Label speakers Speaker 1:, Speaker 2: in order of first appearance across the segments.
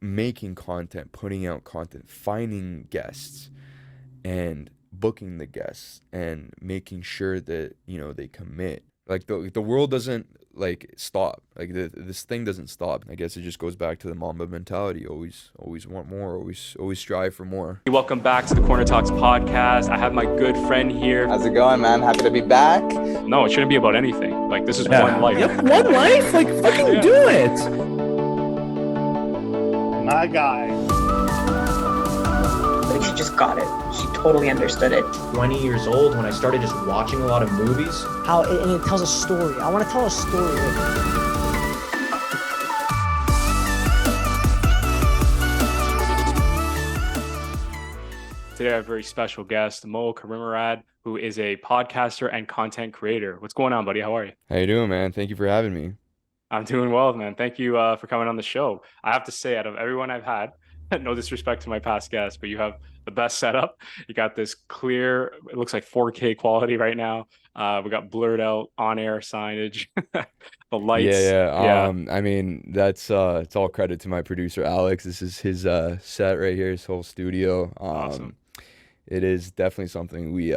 Speaker 1: making content, putting out content, finding guests, and booking the guests, and making sure that they commit. Like the world doesn't like stop. Like this thing doesn't stop. I guess it just goes back to the Mamba mentality. Always want more. Always strive for more.
Speaker 2: Welcome back to the Corner Talks podcast. I have my good friend here.
Speaker 3: How's it going, man? Happy to be back.
Speaker 2: No, it shouldn't be about anything. Like, this is one life.
Speaker 4: Yep, one life? Like, fucking do it.
Speaker 5: My guy.
Speaker 6: Like, she just got it. She totally understood it.
Speaker 7: 20 years old when I started just watching a lot of movies.
Speaker 8: And it tells a story. I want to tell a story.
Speaker 2: Today I have a very special guest, Karimirad, who is a podcaster and content creator. What's going on, buddy? How are you?
Speaker 1: How you doing, man? Thank you for having me.
Speaker 2: I'm doing well, man. Thank you for coming on the show. I have to say, out of everyone I've had, no disrespect to my past guests, but you have the best setup. You got this clear, it looks like 4K quality right now. We got blurred out on-air signage, the lights.
Speaker 1: Yeah. I mean, that's it's all credit to my producer Alex. This is his set right here, his whole studio.
Speaker 2: Awesome.
Speaker 1: It is definitely something we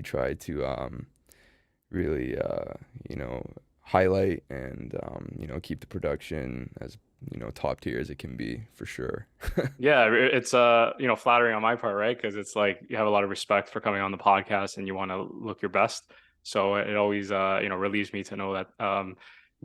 Speaker 1: try to really highlight and keep the production as top tier as it can be, for sure.
Speaker 2: Yeah, it's flattering on my part, right? Because it's like you have a lot of respect for coming on the podcast and you want to look your best. So it always relieves me to know that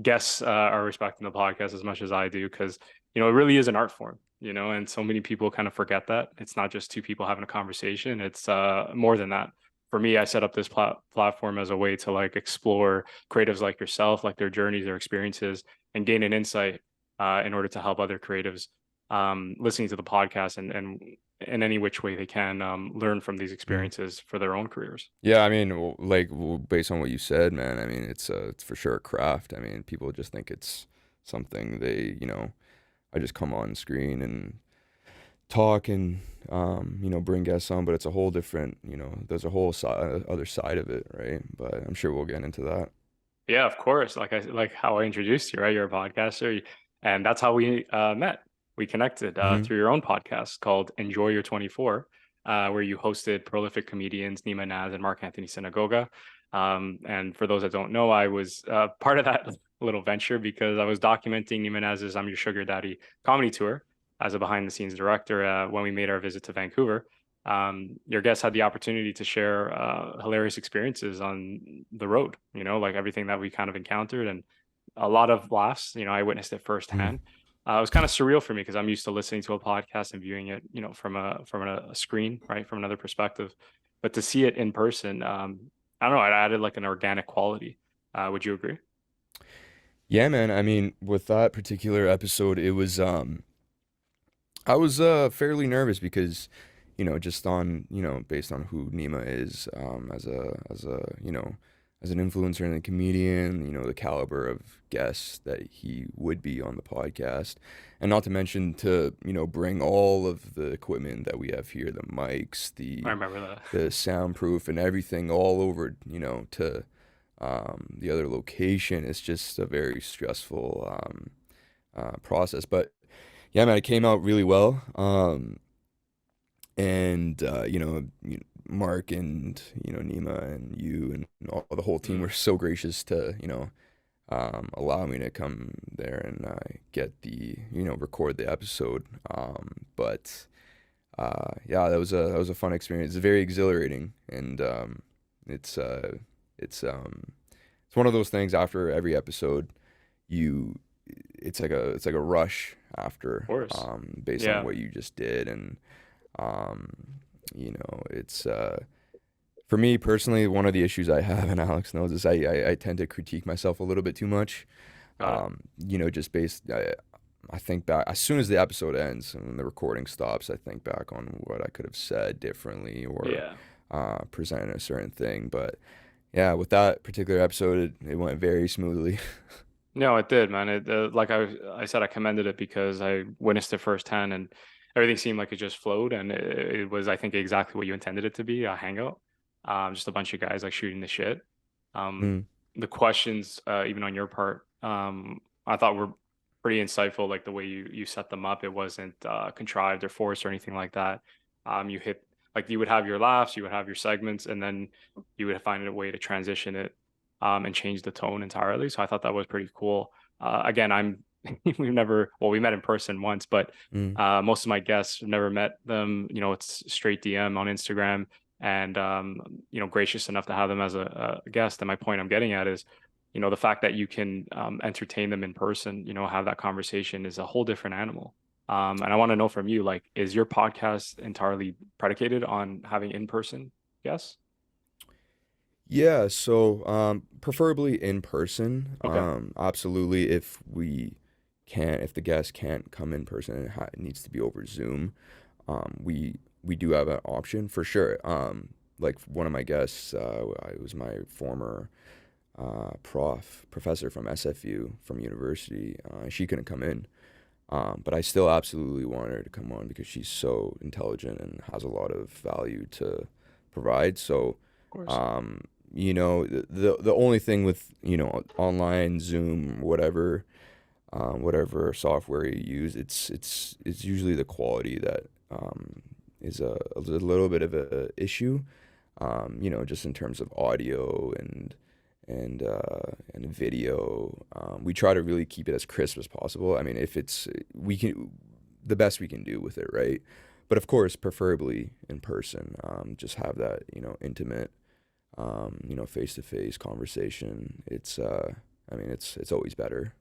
Speaker 2: guests are respecting the podcast as much as I do, because it really is an art form, and so many people kind of forget that it's not just two people having a conversation. It's more than that. For me, I set up this platform as a way to like explore creatives like yourself, like their journeys, their experiences, and gain an insight in order to help other creatives listening to the podcast and in any which way they can learn from these experiences for their own careers.
Speaker 1: Yeah, I mean, based on what you said, man, I mean, it's for sure a craft. I mean, people just think it's something they, I just come on screen and talk and bring guests on, but it's a whole different, there's a whole other side of it, right? But I'm sure we'll get into that.
Speaker 2: Yeah, of course. Like how I introduced you, right? You're a podcaster, and that's how we met. We connected through your own podcast called Enjoy Your 24, where you hosted prolific comedians Nima Naz and Mark Anthony Synagoga. And for those that don't know, I was part of that little venture because I was documenting Nima Naz's I'm Your Sugar Daddy comedy tour as a behind the scenes director when we made our visit to Vancouver. Your guests had the opportunity to share hilarious experiences on the road, like everything that we kind of encountered, and a lot of laughs. I witnessed it firsthand. It was kind of surreal for me because I'm used to listening to a podcast and viewing it, from a screen, right, from another perspective. But to see it in person, I don't know, it added like an organic quality. Would you agree?
Speaker 1: Yeah, man. I mean, with that particular episode, it was I was fairly nervous because, just on, based on who Nima is as an influencer and a comedian, the caliber of guests that he would be on the podcast, and not to mention to, bring all of the equipment that we have here, the mics,
Speaker 2: I remember that,
Speaker 1: the soundproof and everything all over, to the other location. It's just a very stressful process, but yeah, man, it came out really well. And Mark and Nima and you and all the whole team were so gracious to allow me to come there and get the record the episode. But yeah, that was a fun experience. It's very exhilarating, and it's one of those things. After every episode, it's like a rush after,
Speaker 2: of course,
Speaker 1: based on what you just did. And it's for me personally, one of the issues I have, and Alex knows this, I tend to critique myself a little bit too much. Just I think back as soon as the episode ends and the recording stops, I think back on what I could have said differently or presented a certain thing. But yeah, with that particular episode, it went very smoothly.
Speaker 2: No, it did, man. It like I said, I commended it because I witnessed it firsthand, and everything seemed like it just flowed, and it was, I think, exactly what you intended it to be, a hangout. Just a bunch of guys like shooting the shit. The questions, even on your part, I thought were pretty insightful. Like the way you set them up, it wasn't contrived or forced or anything like that. You hit like you would have your laughs, you would have your segments, and then you would find a way to transition it and change the tone entirely. So I thought that was pretty cool. Again, we met in person once, but
Speaker 1: Mm.
Speaker 2: most of my guests have never met them. It's straight DM on Instagram, and gracious enough to have them as a guest. And my point I'm getting at is, the fact that you can entertain them in person, have that conversation is a whole different animal. And I want to know from you, like, is your podcast entirely predicated on having in-person guests?
Speaker 1: Yeah, so preferably in person.
Speaker 2: Okay.
Speaker 1: Absolutely, if the guest can't come in person and it needs to be over Zoom, we do have an option for sure. Like one of my guests, it was my former professor from SFU from university. She couldn't come in, but I still absolutely want her to come on because she's so intelligent and has a lot of value to provide. So,
Speaker 2: Of course.
Speaker 1: the only thing with online Zoom, whatever software you use, it's usually the quality that is a little bit of a issue. Just in terms of audio and video. We try to really keep it as crisp as possible. I mean, if we can, the best we can do with it, right? But of course, preferably in person. Just have that, intimate, face-to-face conversation. It's always better.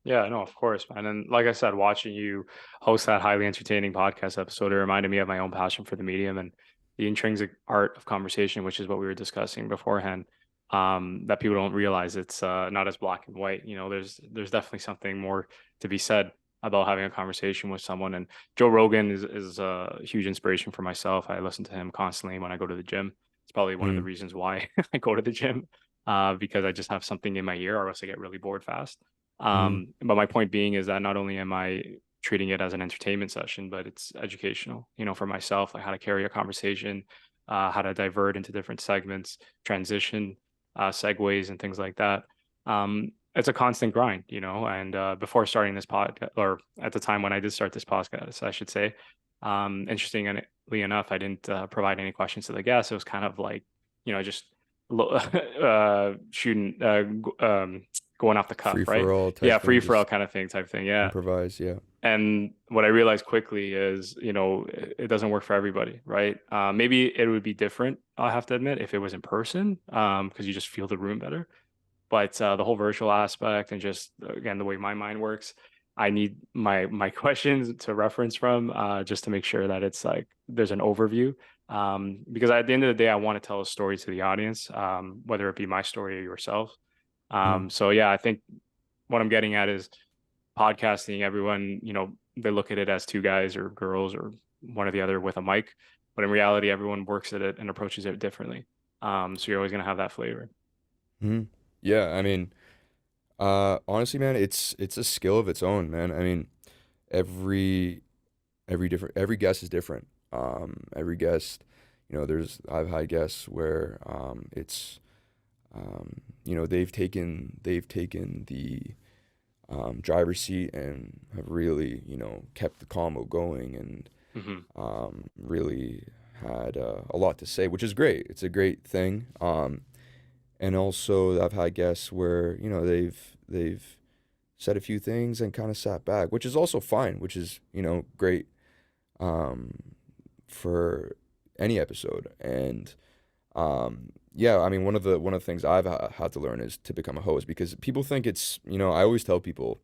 Speaker 2: Yeah, no, of course, man. And like I said, watching you host that highly entertaining podcast episode, it reminded me of my own passion for the medium and the intrinsic art of conversation, which is what we were discussing beforehand. That people don't realize it's not as black and white. There's definitely something more to be said about having a conversation with someone. And Joe Rogan is a huge inspiration for myself. I listen to him constantly when I go to the gym. It's probably one of the reasons why I go to the gym, because I just have something in my ear, or else I get really bored fast. But my point being is that not only am I treating it as an entertainment session, but it's educational, for myself, like how to carry a conversation, how to divert into different segments, transition, segues and things like that. It's a constant grind, and before starting this podcast, or at the time when I did start this podcast, I should say, interestingly enough, I didn't provide any questions to the guests. It was kind of like, just shooting, going off the cuff,
Speaker 1: Free
Speaker 2: right?
Speaker 1: for all type
Speaker 2: Yeah,
Speaker 1: thing,
Speaker 2: free for all
Speaker 1: just
Speaker 2: kind of thing, type thing. Yeah.
Speaker 1: improvise. Yeah.
Speaker 2: And what I realized quickly is, it doesn't work for everybody, right? Maybe it would be different, I have to admit, if it was in person, because you just feel the room better. But the whole virtual aspect and just, again, the way my mind works, I need my questions to reference from, just to make sure that it's like there's an overview. Because at the end of the day, I want to tell a story to the audience, whether it be my story or yourself. So yeah, I think what I'm getting at is podcasting, everyone, they look at it as two guys or girls or one or the other with a mic, but in reality, everyone works at it and approaches it differently. So you're always going to have that flavor.
Speaker 1: Yeah, I mean, honestly, man, it's a skill of its own, man. I mean, every every guest is different. Every guest, I've had guests where it's they've taken the driver's seat and have really, kept the combo going and really had a lot to say, which is great. It's a great thing. And also I've had guests where, they've said a few things and kind of sat back, which is also fine, which is, great for any episode. And yeah, I mean, one of the things I've had to learn is to become a host, because people think it's, I always tell people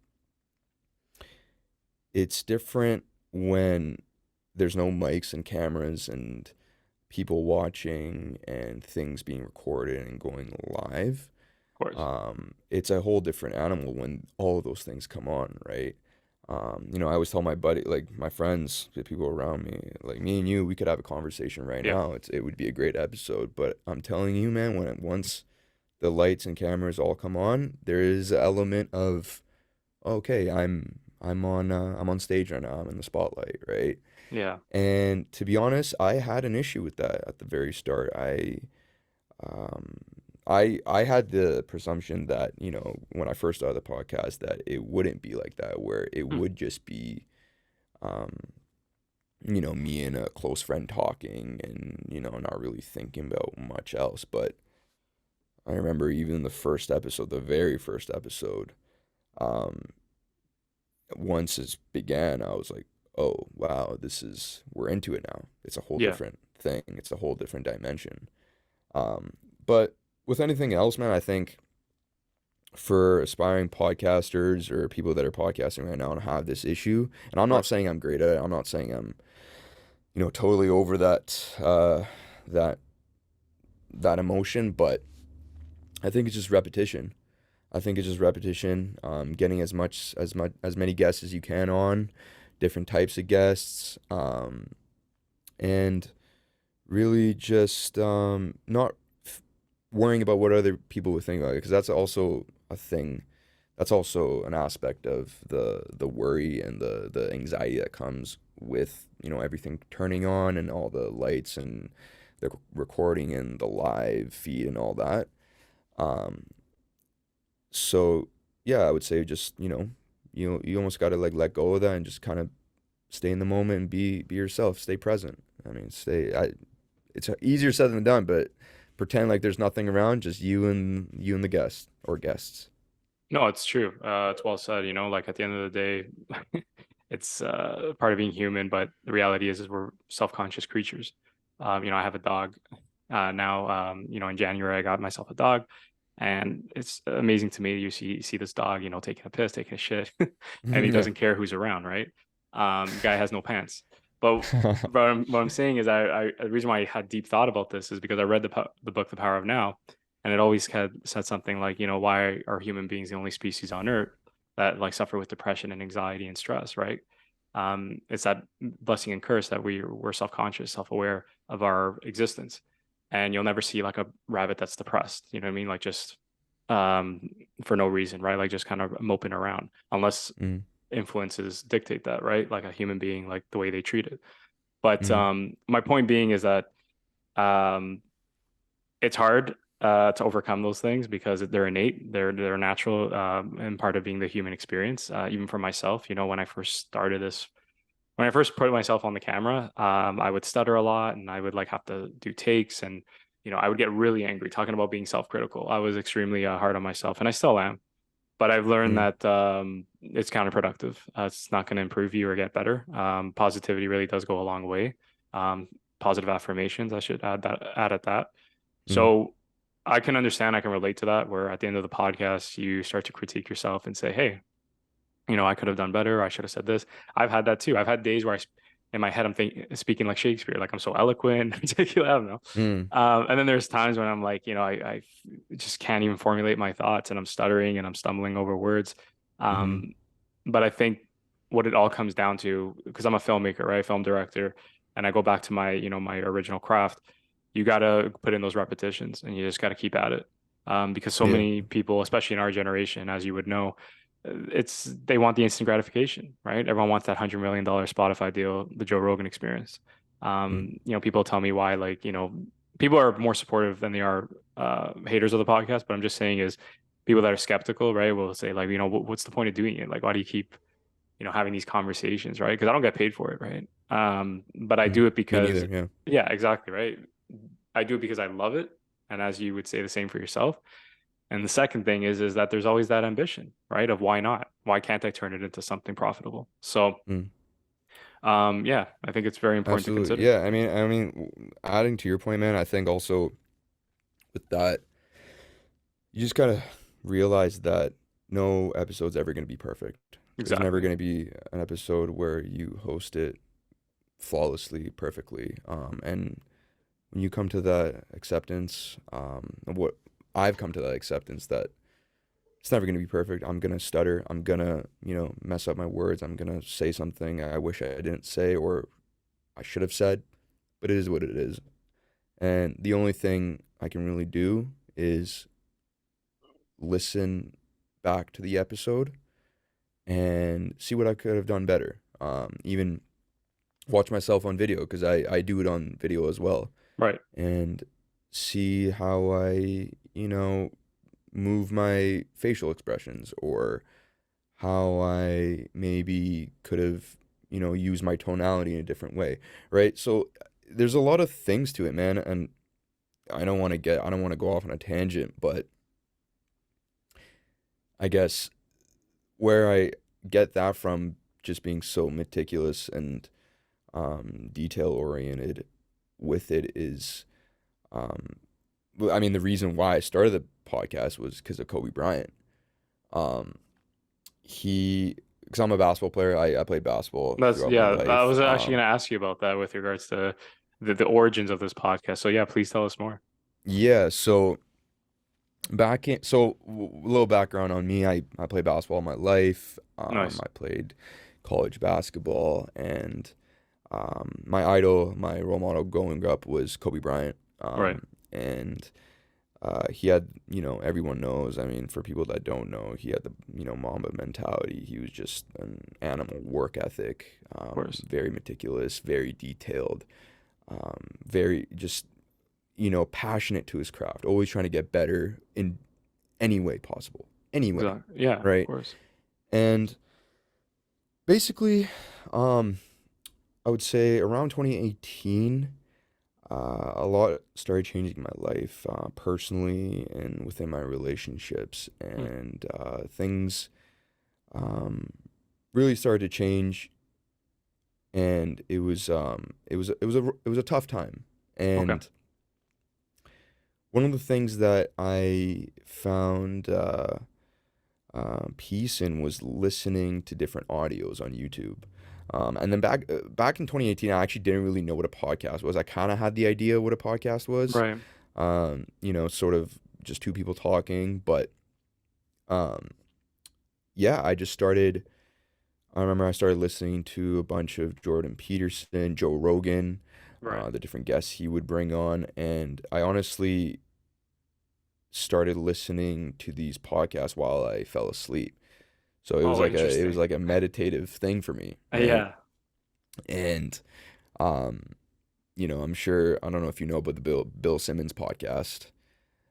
Speaker 1: it's different when there's no mics and cameras and people watching and things being recorded and going live.
Speaker 2: Of course.
Speaker 1: It's a whole different animal when all of those things come on, right? I always tell my buddy, like my friends, the people around me, like me and you, we could have a conversation right now. It would be a great episode. But I'm telling you, man, once the lights and cameras all come on, there is an element of, okay, I'm on stage right now. I'm in the spotlight, right?
Speaker 2: Yeah.
Speaker 1: And to be honest, I had an issue with that at the very start. I had the presumption that, when I first started the podcast, that it wouldn't be like that, where it
Speaker 2: Mm.
Speaker 1: would just be, um, me and a close friend talking and, not really thinking about much else. But I remember even the first episode, the very first episode, um, once it began, I was like, oh, wow, we're into it now. It's a whole
Speaker 2: Yeah.
Speaker 1: different thing. It's a whole different dimension. But with anything else, man, I think for aspiring podcasters or people that are podcasting right now and have this issue, and I'm not
Speaker 2: Right.
Speaker 1: saying I'm great at it. I'm not saying I'm, totally over that that emotion, but I think it's just repetition. I think it's just repetition. Getting as many guests as you can on, different types of guests, and really just not worrying about what other people would think about it, because that's also a thing. That's also an aspect of the worry and the anxiety that comes with, everything turning on and all the lights and the recording and the live feed and all that. Um, so yeah, I would say just, you almost got to like let go of that and just kind of stay in the moment and be yourself, stay present. I mean, it's easier said than done, but pretend like there's nothing around, just you and the guest or guests.
Speaker 2: No, it's true. It's well said. Like at the end of the day, it's part of being human. But the reality is we're self-conscious creatures. I have a dog now. In January I got myself a dog, and it's amazing to me. You see this dog, taking a piss, taking a shit, and he
Speaker 1: Yeah.
Speaker 2: doesn't care who's around, right? Guy has no pants. But what I'm saying is, the reason why I had deep thought about this is because I read the book The Power of Now, and it always had said something like, why are human beings the only species on Earth that like suffer with depression and anxiety and stress, right? It's that blessing and curse that we're self-conscious, self-aware of our existence, and you'll never see like a rabbit that's depressed. You know what I mean? Like just um, for no reason, right? Like just kind of moping around, unless
Speaker 1: Mm,
Speaker 2: influences dictate that, right? Like a human being, like the way they treat it. But
Speaker 1: mm,
Speaker 2: my point being is that um, it's hard to overcome those things because they're innate, they're natural, and part of being the human experience. Even for myself, when I first started this, when I first put myself on the camera, I would stutter a lot, and I would like have to do takes, and I would get really angry talking about being self-critical. I was extremely hard on myself, and I still am. But I've learned
Speaker 1: mm,
Speaker 2: that it's counterproductive. It's not going to improve you or get better. Positivity really does go a long way. Um, Positive affirmations, I should add at that.
Speaker 1: mm,
Speaker 2: So I can understand, I can relate to that, where at the end of the podcast, you start to critique yourself and say, hey, I could have done better. I should have said this. I've had that too. I've had days where in my head, I'm speaking like Shakespeare, like I'm so eloquent, articulate. I don't know.
Speaker 1: mm,
Speaker 2: And then there's times when I'm like, I just can't even formulate my thoughts, and I'm stuttering and I'm stumbling over words.
Speaker 1: mm,
Speaker 2: Um, but I think what it all comes down to, because I'm a filmmaker, right? Film director, and I go back to my original craft. You got to put in those repetitions, and you just got to keep at it. Because so
Speaker 1: yeah,
Speaker 2: many people, especially in our generation, as you would know, they want the instant gratification, right? Everyone wants that $100 million Spotify deal, the Joe Rogan experience.
Speaker 1: mm,
Speaker 2: People tell me why, like, people are more supportive than they are haters of the podcast. But I'm just saying is people that are skeptical, right, will say like, what's the point of doing it? Like, why do you keep, having these conversations, right? Because I don't get paid for it, right? But I
Speaker 1: mm.
Speaker 2: do it
Speaker 1: Me
Speaker 2: because,
Speaker 1: neither. Yeah.
Speaker 2: yeah, exactly, right. I do it because I love it, and as you would say the same for yourself. And the second thing is that there's always that ambition, right? Of why not? Why can't I turn it into something profitable? So,
Speaker 1: Mm,
Speaker 2: yeah, I think it's very important to
Speaker 1: absolutely.
Speaker 2: consider.
Speaker 1: Yeah. Adding to your point, man, I think also with that, you just gotta realize that no episode's ever gonna be perfect. There's never
Speaker 2: Exactly.
Speaker 1: gonna be an episode where you host it flawlessly, perfectly. And when you come to that acceptance, what I've come to that acceptance that it's never gonna be perfect. I'm gonna stutter. I'm gonna, mess up my words. I'm gonna say something I wish I didn't say or I should have said, but it is what it is. And the only thing I can really do is listen back to the episode and see what I could have done better. Even watch myself on video because I do it on video as well,
Speaker 2: Right.
Speaker 1: and see how I move my facial expressions, or how I maybe could have, used my tonality in a different way, right? So there's a lot of things to it, man, and I don't want to go off on a tangent, but I guess where I get that from, just being so meticulous and detail oriented with it, is I mean, the reason why I started the podcast was because of Kobe Bryant. Um, because I'm a basketball player. I played basketball
Speaker 2: That's
Speaker 1: throughout my
Speaker 2: yeah. I
Speaker 1: life.
Speaker 2: was actually going to ask you about that with regards to the origins of this podcast. So yeah, please tell us more.
Speaker 1: Yeah, so a little background on me. I played basketball my life.
Speaker 2: Nice.
Speaker 1: I played college basketball, and my idol, my role model growing up was Kobe Bryant.
Speaker 2: Right.
Speaker 1: And he had, everyone knows, I mean, for people that don't know, he had the, Mamba mentality. He was just an animal, work ethic,
Speaker 2: Of course.
Speaker 1: very meticulous, very detailed, very just, passionate to his craft, always trying to get better in any way possible, anyway,
Speaker 2: Exactly. Yeah. Of
Speaker 1: right?
Speaker 2: course.
Speaker 1: And basically, I would say around 2018, a lot started changing in my life, personally and within my relationships, and things really started to change, and it was a tough time.
Speaker 2: Okay.
Speaker 1: And one of the things that I found peace in was listening to different audios on YouTube. And then back in 2018, I actually didn't really know what a podcast was. I kind of had the idea what a podcast was,
Speaker 2: Right.
Speaker 1: sort of just two people talking. But yeah, I remember I started listening to a bunch of Jordan Peterson, Joe Rogan,
Speaker 2: Right.
Speaker 1: the different guests he would bring on. And I honestly started listening to these podcasts while I fell asleep. So it was
Speaker 2: Oh,
Speaker 1: like
Speaker 2: interesting.
Speaker 1: a meditative thing for me, right?
Speaker 2: Yeah.
Speaker 1: And I'm sure, I don't know if you know, but the Bill Simmons podcast.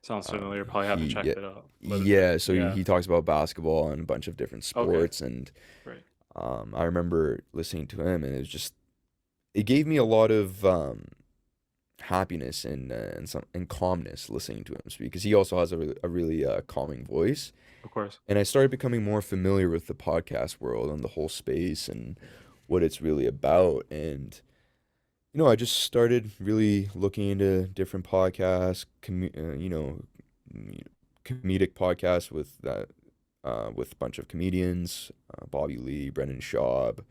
Speaker 2: Sounds familiar. Probably haven't checked
Speaker 1: Yeah,
Speaker 2: it out. But
Speaker 1: yeah. So
Speaker 2: yeah.
Speaker 1: he talks about basketball and a bunch of different
Speaker 2: Okay.
Speaker 1: sports, and
Speaker 2: Right.
Speaker 1: I remember listening to him, and it gave me a lot of happiness and calmness listening to him speak, because he also has a really calming voice.
Speaker 2: Of course.
Speaker 1: And I started becoming more familiar with the podcast world and the whole space and what it's really about. And, I just started really looking into different podcasts, comedic podcasts with a bunch of comedians, Bobby Lee, Brendan Schaub,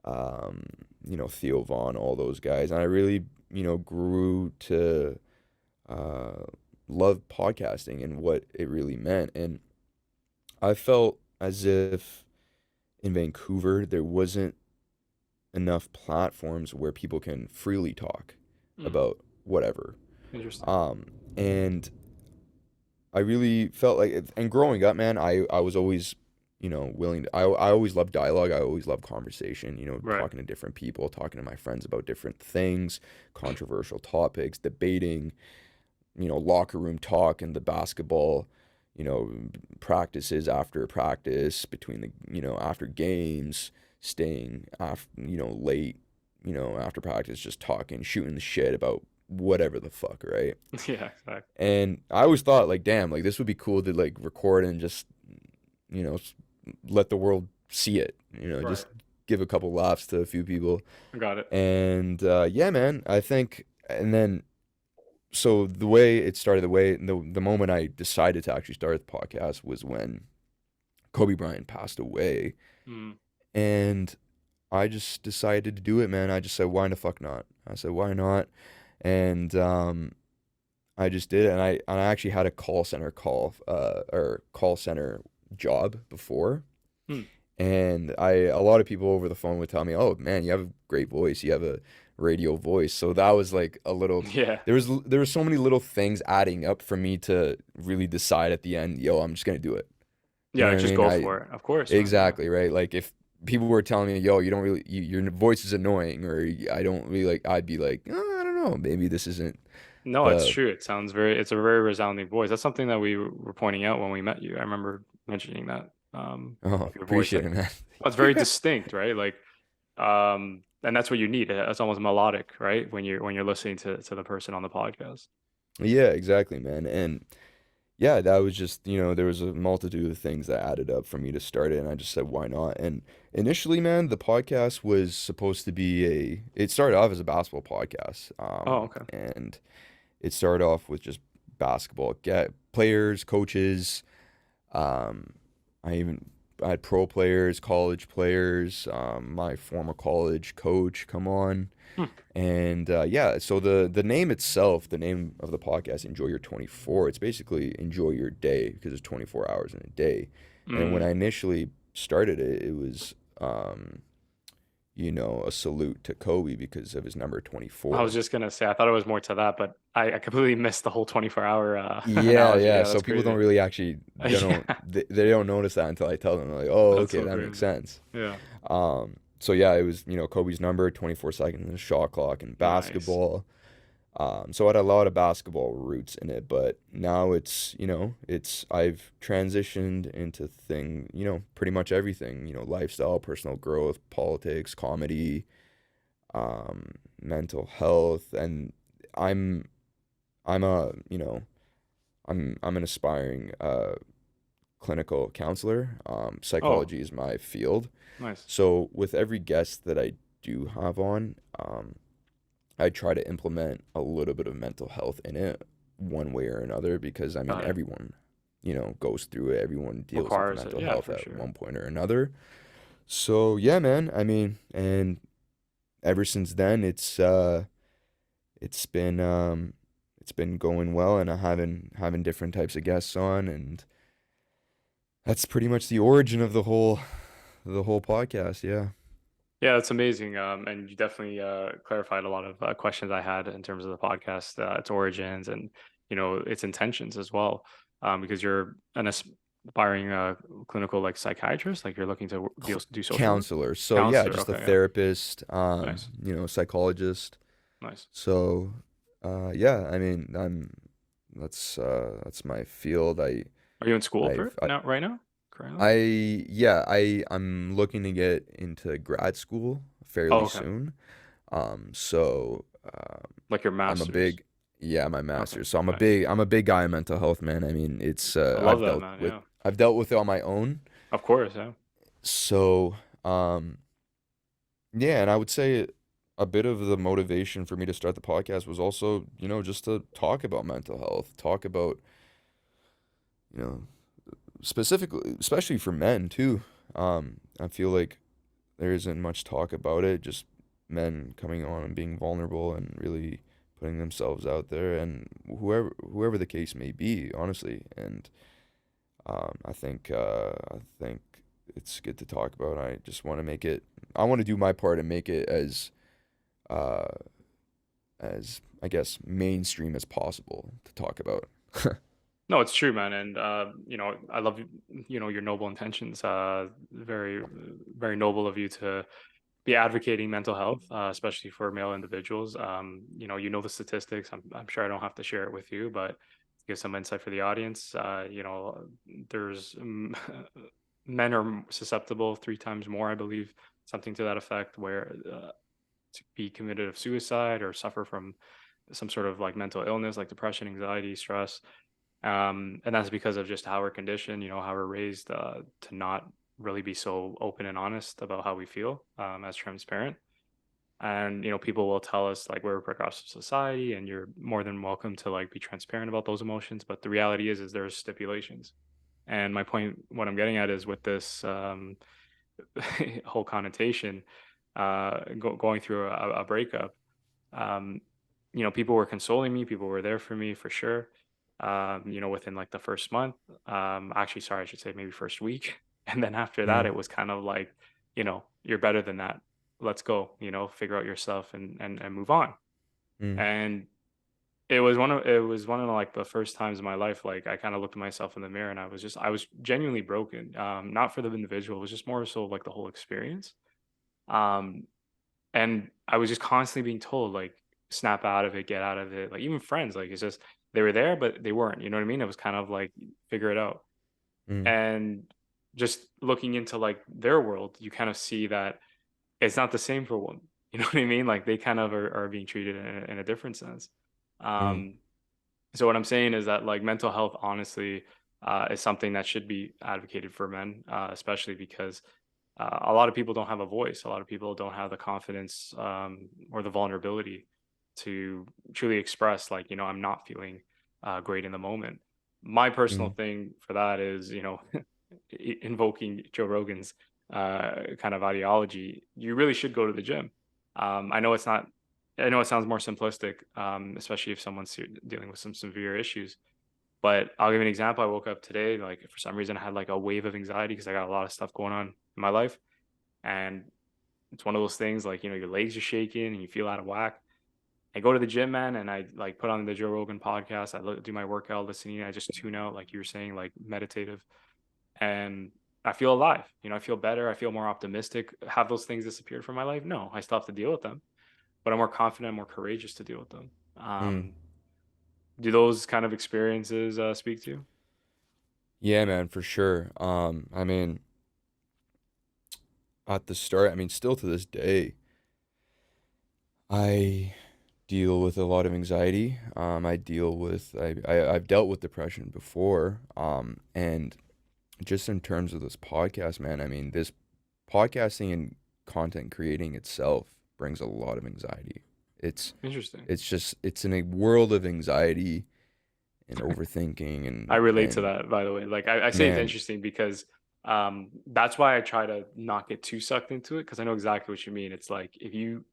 Speaker 1: Theo Vaughn, all those guys. And I really, grew to love podcasting and what it really meant. And I felt as if in Vancouver there wasn't enough platforms where people can freely talk about whatever.
Speaker 2: Interesting.
Speaker 1: And I really felt like, and growing up, man, I was always, willing to, I always loved dialogue. I always loved conversation,
Speaker 2: Right.
Speaker 1: talking to different people, talking to my friends about different things, controversial topics, debating, locker room talk and the basketball, practices after practice, between after games, staying after, late, after practice, just talking, shooting the shit about whatever the fuck, right?
Speaker 2: Yeah, exactly.
Speaker 1: And I always thought, like, damn, like, this would be cool to, like, record and just, let the world see it, just give a couple laughs to a few people.
Speaker 2: I got it.
Speaker 1: And yeah, man, I think, and then, so the way it started, the moment I decided to actually start the podcast was when Kobe Bryant passed away. And I just decided to do it, man. I just said, why the fuck not? I said, why not? And I just did it. And I actually had a call center job before. And a lot of people over the phone would tell me, oh man, you have a great voice, you have a radio voice. So that was like a little,
Speaker 2: Yeah.
Speaker 1: there was so many little things adding up for me to really decide at the end, yo, I'm just gonna do it. You
Speaker 2: Yeah,
Speaker 1: know what I
Speaker 2: just
Speaker 1: mean?
Speaker 2: go for it. Of course. man.
Speaker 1: Exactly, right? Like, if people were telling me, yo, you don't really, your voice is annoying, or I don't really like, I'd be like, oh, I don't know, maybe this isn't
Speaker 2: No, it's
Speaker 1: The
Speaker 2: true. It's a very resounding voice. That's something that we were pointing out when we met you. I remember mentioning that,
Speaker 1: oh,
Speaker 2: of your voice.
Speaker 1: appreciate
Speaker 2: Like,
Speaker 1: it, man.
Speaker 2: well, it's very distinct, right? Like, and that's what you need. It's almost melodic, right? When you're listening to the person on the podcast.
Speaker 1: Yeah, exactly, man. And yeah, that was just, there was a multitude of things that added up for me to start it, and I just said, why not? And initially, man, the podcast was supposed to be it started off as a basketball podcast.
Speaker 2: Oh, okay.
Speaker 1: And it started off with just basketball, get players, coaches. Um, I had pro players, college players, my former college coach come on.
Speaker 2: Hmm.
Speaker 1: And yeah, so the name itself, the name of the podcast, Enjoy Your 24, it's basically enjoy your day because it's 24 hours in a day. And when I initially started it, it was, a salute to Kobe because of his number
Speaker 2: I
Speaker 1: 24.
Speaker 2: was just gonna say I thought it was more to that, but I completely missed the whole 24-hour
Speaker 1: Yeah,
Speaker 2: analogy.
Speaker 1: yeah.
Speaker 2: Yeah,
Speaker 1: So
Speaker 2: that's
Speaker 1: people
Speaker 2: crazy.
Speaker 1: don't really actually
Speaker 2: Yeah,
Speaker 1: they don't notice that until I tell them. They're like, oh,
Speaker 2: that's
Speaker 1: okay,
Speaker 2: so
Speaker 1: that makes
Speaker 2: crazy.
Speaker 1: sense.
Speaker 2: Yeah,
Speaker 1: So yeah, it was, Kobe's number, 24 seconds in the shot clock in
Speaker 2: nice.
Speaker 1: basketball. So I had a lot of basketball roots in it, but now I've transitioned into pretty much everything, lifestyle, personal growth, politics, comedy, mental health, and I'm I'm a, I'm an aspiring clinical counselor.
Speaker 2: Oh,
Speaker 1: Psychology is my field.
Speaker 2: nice.
Speaker 1: So with every guest that I do have on, I try to implement a little bit of mental health in it one way or another because I mean
Speaker 2: Got it.
Speaker 1: everyone, goes through it. Everyone deals with
Speaker 2: Requires it.
Speaker 1: mental
Speaker 2: Yeah,
Speaker 1: health
Speaker 2: for
Speaker 1: at
Speaker 2: sure.
Speaker 1: one point or another. So yeah, man. I mean, and ever since then it's been it's been going well and I having different types of guests on and that's pretty much the origin of the whole podcast, yeah.
Speaker 2: Yeah, that's amazing. And you definitely clarified a lot of questions I had in terms of the podcast, its origins, and its intentions as well. Because you're an aspiring clinical like psychiatrist, like you're looking to do social work,
Speaker 1: Counselor. So yeah,
Speaker 2: counselor.
Speaker 1: just a
Speaker 2: Okay, yeah,
Speaker 1: therapist,
Speaker 2: nice,
Speaker 1: psychologist.
Speaker 2: nice.
Speaker 1: So yeah, I mean, that's my field.
Speaker 2: Are you in school for
Speaker 1: I've
Speaker 2: it now, right now, currently?
Speaker 1: I yeah, I'm looking to get into grad school
Speaker 2: Oh,
Speaker 1: fairly
Speaker 2: okay.
Speaker 1: soon. So
Speaker 2: Like your
Speaker 1: I'm a
Speaker 2: master's.
Speaker 1: big yeah, my
Speaker 2: Okay,
Speaker 1: master's. So
Speaker 2: nice.
Speaker 1: I'm a big guy in mental health, man. I mean, it's
Speaker 2: I love that, man. Yeah,
Speaker 1: I've dealt with it on my own.
Speaker 2: of course. Yeah.
Speaker 1: So, yeah, and I would say a bit of the motivation for me to start the podcast was also, just to talk about mental health, talk about, you know, specifically, especially for men too. I feel like there isn't much talk about it, just men coming on and being vulnerable and really putting themselves out there and whoever the case may be, honestly. And I think it's good to talk about. I just want to make it. I want to do my part and make it uh, as I guess mainstream as possible to talk about.
Speaker 2: No, it's true, man. And I love your noble intentions. Very, very noble of you to be advocating mental health, especially for male individuals. The statistics. I'm sure I don't have to share it with you, but to give some insight for the audience. There's men are susceptible 3 times more, I believe, something to that effect, where to be committed of suicide or suffer from some sort of like mental illness, like depression, anxiety, stress. And that's because of just how we're conditioned, how we're raised to not really be so open and honest about how we feel, as transparent. And people will tell us like we're a progressive society and you're more than welcome to like be transparent about those emotions, but the reality is there's stipulations. And my point, what I'm getting at, is with this whole connotation, going through a breakup, um, people were consoling me, people were there for me for sure. Within like the first month, actually, sorry, I should say maybe first week. And then after that,
Speaker 1: Mm,
Speaker 2: it was kind of like, you're better than that. Let's go, figure out yourself and move on.
Speaker 1: mm,
Speaker 2: And it was one of like the first times in my life, like I kind of looked at myself in the mirror and I was genuinely broken. Not for the individual, it was just more so like the whole experience. Um, and I was just constantly being told like, snap out of it, get out of it. Like even friends, like it's just they were there, but they weren't. You know what I mean? It was kind of like figure it out.
Speaker 1: Mm,
Speaker 2: And just looking into like their world, you kind of see that it's not the same for women. You know what I mean? Like they kind of are being treated in a different sense.
Speaker 1: mm,
Speaker 2: Um, so what I'm saying is that like mental health, honestly, is something that should be advocated for men, especially because a lot of people don't have a voice. A lot of people don't have the confidence or the vulnerability to truly express, like, I'm not feeling great in the moment. My personal
Speaker 1: mm,
Speaker 2: thing for that is, invoking Joe Rogan's kind of ideology. You really should go to the gym. I know it's not. I know it sounds more simplistic, especially if someone's dealing with some severe issues. But I'll give you an example. I woke up today, like for some reason, I had like a wave of anxiety because I got a lot of stuff going on in my life, and it's one of those things like your legs are shaking and you feel out of whack. I go to the gym, man, and I like put on the Joe Rogan podcast. Do my workout listening. I just tune out, like you were saying, like meditative, and I feel alive. I feel better. I feel more optimistic. Have those things disappeared from my life? No, I still have to deal with them, but I'm more confident, more courageous to deal with them.
Speaker 1: mm.
Speaker 2: Do those kind of experiences speak to you?
Speaker 1: Yeah, man, for sure. I mean, at the start, I mean, still to this day, I deal with a lot of anxiety. I've dealt with depression before. And just in terms of this podcast, man, I mean, this podcasting and content creating itself brings a lot of anxiety. It's
Speaker 2: Interesting.
Speaker 1: it's in a world of anxiety and overthinking
Speaker 2: I relate to
Speaker 1: and
Speaker 2: that, by the way. Like I say it's
Speaker 1: man,
Speaker 2: interesting because that's why I try to not get too sucked into it because I know exactly what you mean. It's like if you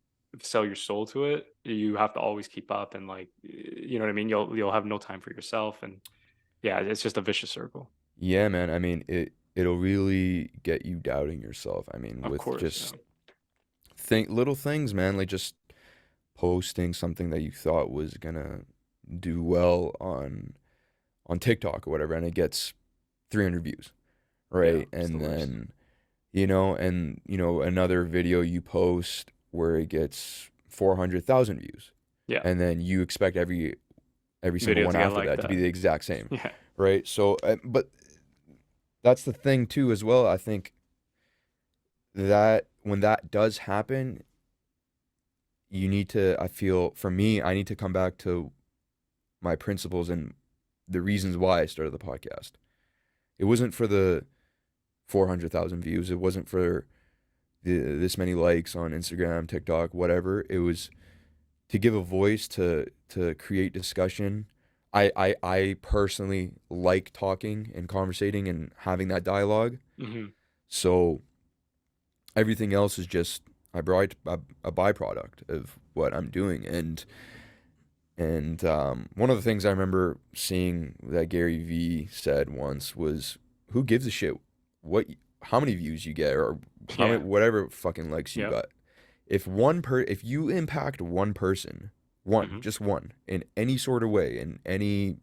Speaker 2: sell your soul to it, you have to always keep up and like you know what I mean? You'll have no time for yourself and yeah, it's just a vicious circle.
Speaker 1: yeah, man. I mean, it'll really get you doubting yourself. I mean,
Speaker 2: Of
Speaker 1: with
Speaker 2: course, yeah.
Speaker 1: just think little things, man, like just posting something that you thought was gonna do well on TikTok or whatever, and it gets 300 views,
Speaker 2: Yeah,
Speaker 1: right?
Speaker 2: it's the
Speaker 1: And
Speaker 2: worst.
Speaker 1: then another video you post where it gets 400,000 views,
Speaker 2: Yeah.
Speaker 1: and then you expect every single
Speaker 2: Video
Speaker 1: one
Speaker 2: to get
Speaker 1: after
Speaker 2: like
Speaker 1: that to be
Speaker 2: that.
Speaker 1: the exact same,
Speaker 2: Yeah.
Speaker 1: right? So, but that's the thing too, as well. I think that when that does happen, I feel for me, I need to come back to my principles and the reasons why I started the podcast. It wasn't for the 400,000 views. It wasn't for this many likes on Instagram, TikTok, whatever. It was to give a voice to create discussion. I personally like talking and conversating and having that dialogue.
Speaker 2: Hmm.
Speaker 1: So everything else is just a byproduct of what I'm doing. And one of the things I remember seeing that Gary Vee said once was, "Who gives a shit what how many views you get or how many
Speaker 2: Yeah.
Speaker 1: whatever fucking likes you
Speaker 2: Yep.
Speaker 1: got. If you impact one person,
Speaker 2: Hmm.
Speaker 1: just one, in any sort of way, in any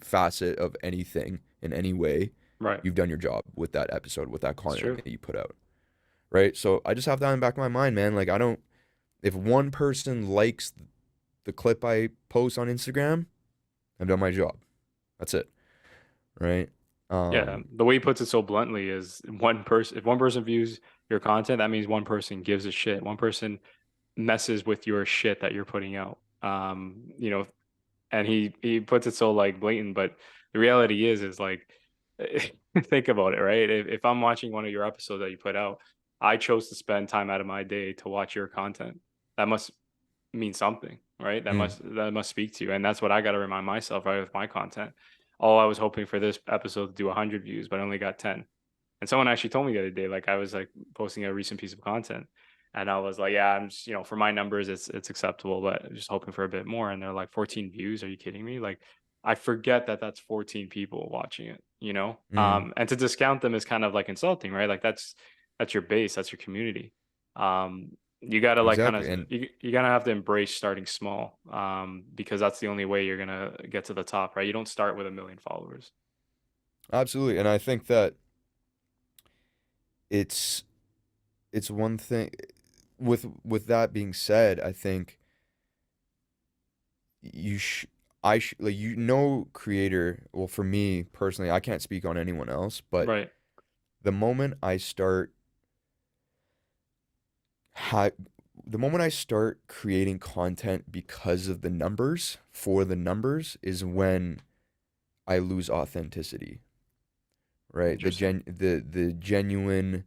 Speaker 1: facet of anything, in any way,
Speaker 2: Right.
Speaker 1: you've done your job with that episode, with that
Speaker 2: It's
Speaker 1: content
Speaker 2: true.
Speaker 1: that you put out, right? So I just have that in the back of my mind, man. Like I don't if one person likes the clip I post on Instagram, I've done my job. That's it, right?
Speaker 2: Yeah,
Speaker 1: Um,
Speaker 2: the way he puts it so bluntly is one person. If one person views your content, that means one person gives a shit. One person messes with your shit that you're putting out. And he puts it so like blatant, but the reality is like think about it, right? If I'm watching one of your episodes that you put out, I chose to spend time out of my day to watch your content. That must mean something, right? That
Speaker 1: mm,
Speaker 2: must speak to you, and that's what I got to remind myself, right, with my content. Oh, I was hoping for this episode to do 100 views, but I only got 10. And someone actually told me the other day, like I was like posting a recent piece of content, and I was like, yeah, I'm just for my numbers, it's acceptable, but I'm just hoping for a bit more. And they're like, 14 views? Are you kidding me? Like, I forget that that's 14 people watching it,
Speaker 1: mm,
Speaker 2: and to discount them is kind of like insulting, right? Like that's your base, that's your community. You gotta like kind of
Speaker 1: exactly, and
Speaker 2: you gotta have to embrace starting small, because that's the only way you're gonna get to the top, right? You don't start with 1 million followers.
Speaker 1: absolutely, and I think that it's it's one thing. with that being said, I think you sh I sh like creator, well, for me personally, I can't speak on anyone else, but
Speaker 2: Right.
Speaker 1: the moment I start ha the moment I start creating content because of the numbers, for the numbers, is when I lose authenticity, right?
Speaker 2: Interesting.
Speaker 1: The genuine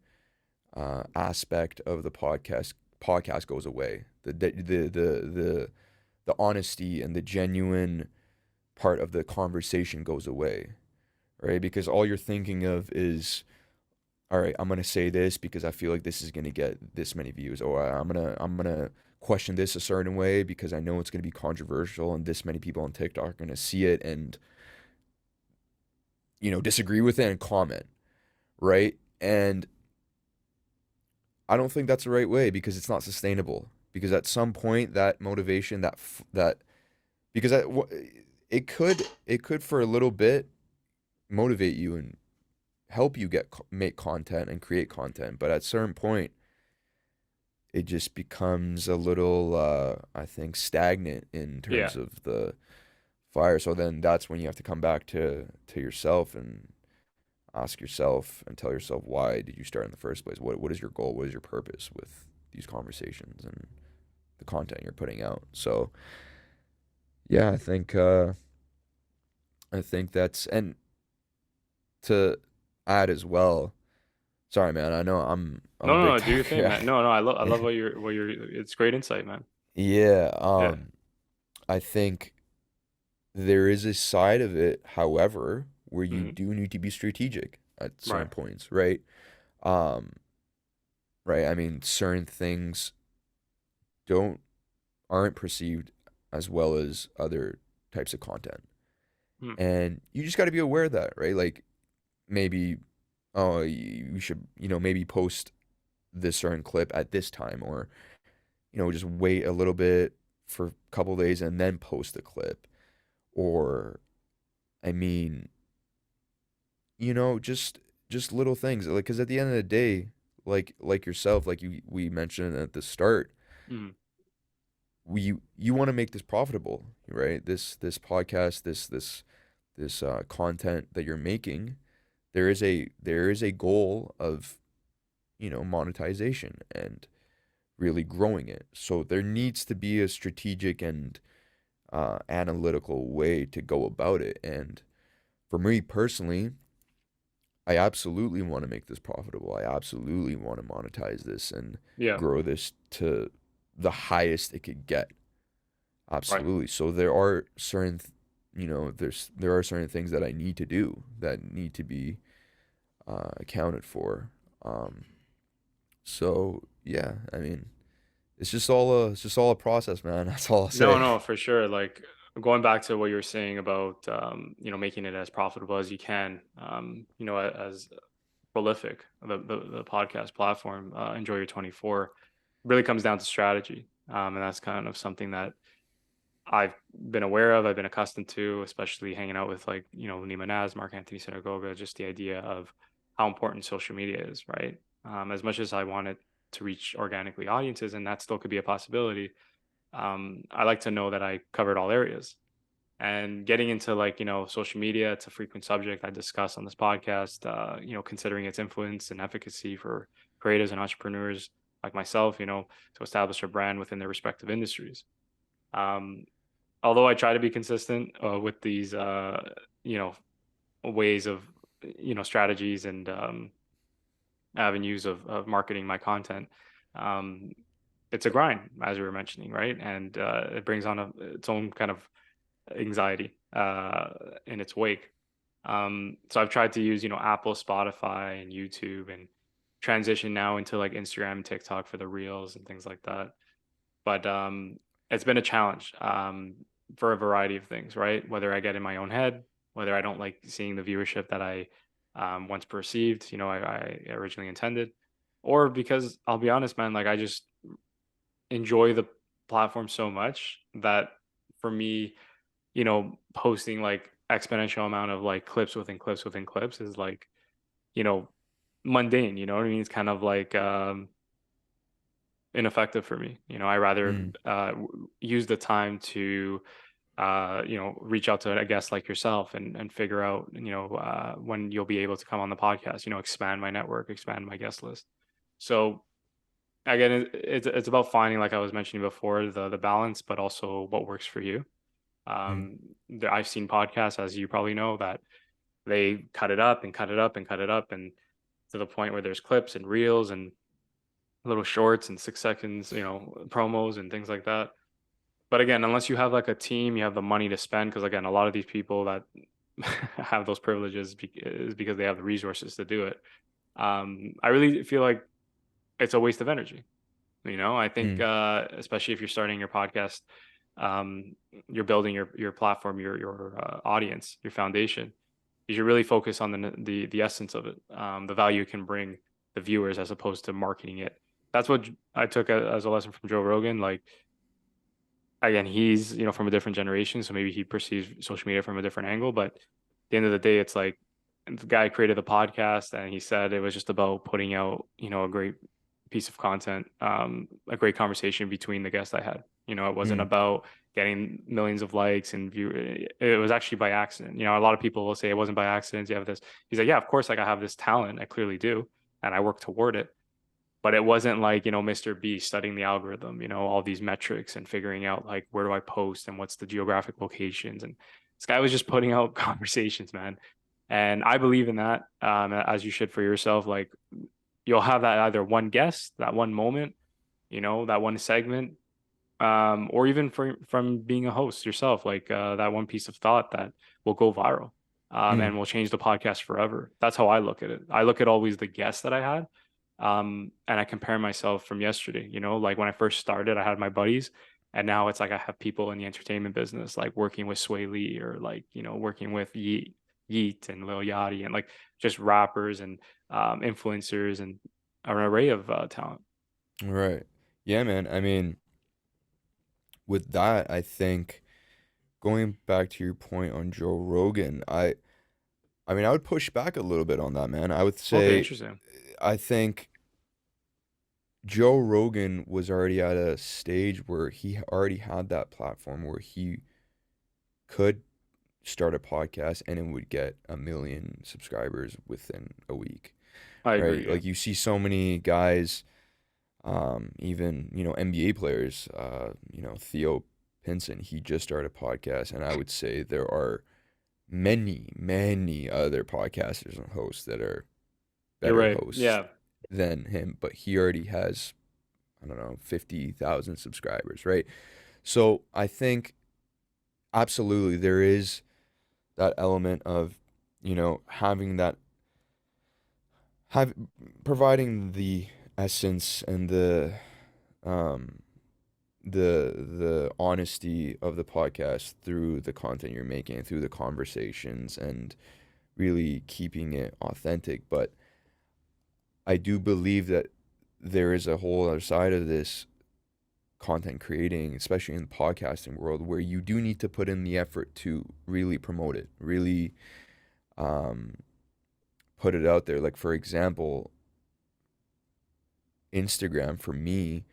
Speaker 1: aspect of the podcast goes away. The honesty and the genuine part of the conversation goes away, right? Because all you're thinking of is, all right, I'm gonna say this because I feel like this is gonna get this many views, or I'm gonna question this a certain way because I know it's gonna be controversial and this many people on TikTok are gonna see it and disagree with it and comment, right? And I don't think that's the right way because it's not sustainable. Because at some point, that motivation, that because it could for a little bit motivate you and help you make content and create content, but at a certain point, it just becomes a little, I think, stagnant in
Speaker 2: Yeah.
Speaker 1: terms of the fire. So then that's when you have to come back to yourself and ask yourself and tell yourself, why did you start in the first place? What is your goal? What is your purpose with these conversations and the content you're putting out? So yeah, I think that's, and to add as well. Sorry, man. I know I'm a
Speaker 2: No, no,
Speaker 1: big
Speaker 2: no, do your thing,
Speaker 1: talker.
Speaker 2: man. No, no, I love what you're. It's great insight, man.
Speaker 1: Yeah.
Speaker 2: Yeah.
Speaker 1: I think there is a side of it, however, where you
Speaker 2: Hmm.
Speaker 1: do need to be strategic at certain
Speaker 2: Right.
Speaker 1: points, right? Um, right. I mean, certain things don't aren't perceived as well as other types of content.
Speaker 2: Mm.
Speaker 1: And you just got to be aware of that, right? Like maybe, oh, you should, maybe post this certain clip at this time, or, just wait a little bit for a couple days and then post the clip. Or, I mean, just little things. Like, because at the end of the day, like yourself, like we mentioned at the start,
Speaker 2: Mm.
Speaker 1: you want to make this profitable, right? This podcast, this content that you're making, there is a goal of monetization and really growing it. So there needs to be a strategic and analytical way to go about it. And for me personally, I absolutely want to make this profitable. I absolutely want to monetize this and
Speaker 2: Yeah.
Speaker 1: grow this to the highest it could get.
Speaker 2: Right.
Speaker 1: Absolutely. So there are certain, there are certain things that I need to do that need to be accounted for. So yeah, I mean, it's just all a process, man. That's all I'll
Speaker 2: No,
Speaker 1: say.
Speaker 2: no, for sure. Like going back to what you were saying about making it as profitable as you can, as prolific, the podcast platform, Enjoy Your 24, really comes down to strategy. And that's kind of something that I've been aware of, I've been accustomed to, especially hanging out with like, Nima Naz, Mark Anthony Synagoga, just the idea of how important social media is, right? As much as I wanted to reach organically audiences, and that still could be a possibility, I like to know that I covered all areas. And getting into like, social media, it's a frequent subject I discuss on this podcast, considering its influence and efficacy for creators and entrepreneurs like myself, to establish a brand within their respective industries. Um, Although I try to be consistent with these, you know, ways of, strategies and avenues of marketing my content, um, it's a grind, as you were mentioning, right? And it brings on its own kind of anxiety in its wake. So I've tried to use, Apple, Spotify, and YouTube, and transition now into like Instagram and TikTok for the reels and things like that. But it's been a challenge for a variety of things, right? Whether I get in my own head, whether I don't like seeing the viewership that I once perceived, I originally intended, or because I'll be honest, man, like I just enjoy the platform so much that for me, posting like exponential amount of like clips within clips within clips is like, you know, mundane, you know what I mean? It's kind of like ineffective for me. I rather
Speaker 1: Mm.
Speaker 2: use the time to reach out to a guest like yourself and figure out, when you'll be able to come on the podcast, expand my network, expand my guest list. So again, it's about finding, like I was mentioning before, the balance, but also what works for you.
Speaker 1: Mm.
Speaker 2: I've seen podcasts, as you probably know, that they cut it up and cut it up and cut it up, and to the point where there's clips and reels and little shorts and 6 seconds, promos and things like that. But again, unless you have like a team, you have the money to spend, because again, a lot of these people that have those privileges is because they have the resources to do it. I really feel like it's a waste of energy. I think,
Speaker 1: Mm.
Speaker 2: especially if you're starting your podcast, you're building your platform, your audience, your foundation. You should really focus on the essence of it, the value it can bring the viewers, as opposed to marketing it. That's what I took as a lesson from Joe Rogan. Like, again, he's, from a different generation, so maybe he perceives social media from a different angle. But at the end of the day, it's like, the guy created the podcast, and he said it was just about putting out, a great piece of content, a great conversation between the guests I had. It wasn't
Speaker 1: Mm.
Speaker 2: about getting millions of likes and view. It was actually by accident. A lot of people will say it wasn't by accident. You have this. He's like, yeah, of course, like, I have this talent. I clearly do, and I work toward it. But it wasn't like, Mr. B studying the algorithm, all these metrics and figuring out, like, where do I post and what's the geographic locations. And this guy was just putting out conversations, man. And I believe in that, as you should for yourself. Like, you'll have that either one guest, that one moment, that one segment, or even from being a host yourself, like, that one piece of thought that will go viral,
Speaker 1: Mm.
Speaker 2: and will change the podcast forever. That's how I look at it. I look at always the guests that I had, and I compare myself from yesterday. Like, when I first started, I had my buddies, and now it's like I have people in the entertainment business, like working with Sway Lee, or like, working with Yeet and Lil Yachty, and like just rappers and influencers and an array of talent.
Speaker 1: Right. Yeah, man. I mean, with that, I think going back to your point on Joe Rogan, I mean, I would push back a little bit on that, man. I would
Speaker 2: Okay,
Speaker 1: say
Speaker 2: interesting.
Speaker 1: I think Joe Rogan was already at a stage where he already had that platform where he could start a podcast and it would get 1 million subscribers within a week,
Speaker 2: I
Speaker 1: right?
Speaker 2: agree. Yeah.
Speaker 1: Like, you see so many guys, even, NBA players, Theo Pinson, he just started a podcast, and I would say there are many, many other podcasters and hosts that are
Speaker 2: You're
Speaker 1: better
Speaker 2: right.
Speaker 1: hosts
Speaker 2: Yeah.
Speaker 1: than him, but he already has, I don't know, 50,000 subscribers, right? So I think absolutely there is that element of, having that, have providing the essence and um the honesty of the podcast through the content you're making, through the conversations, and really keeping it authentic. But I do believe that there is a whole other side of this content creating, especially in the podcasting world, where you do need to put in the effort to really promote it, really um, put it out there. Like, for example, Instagram for me,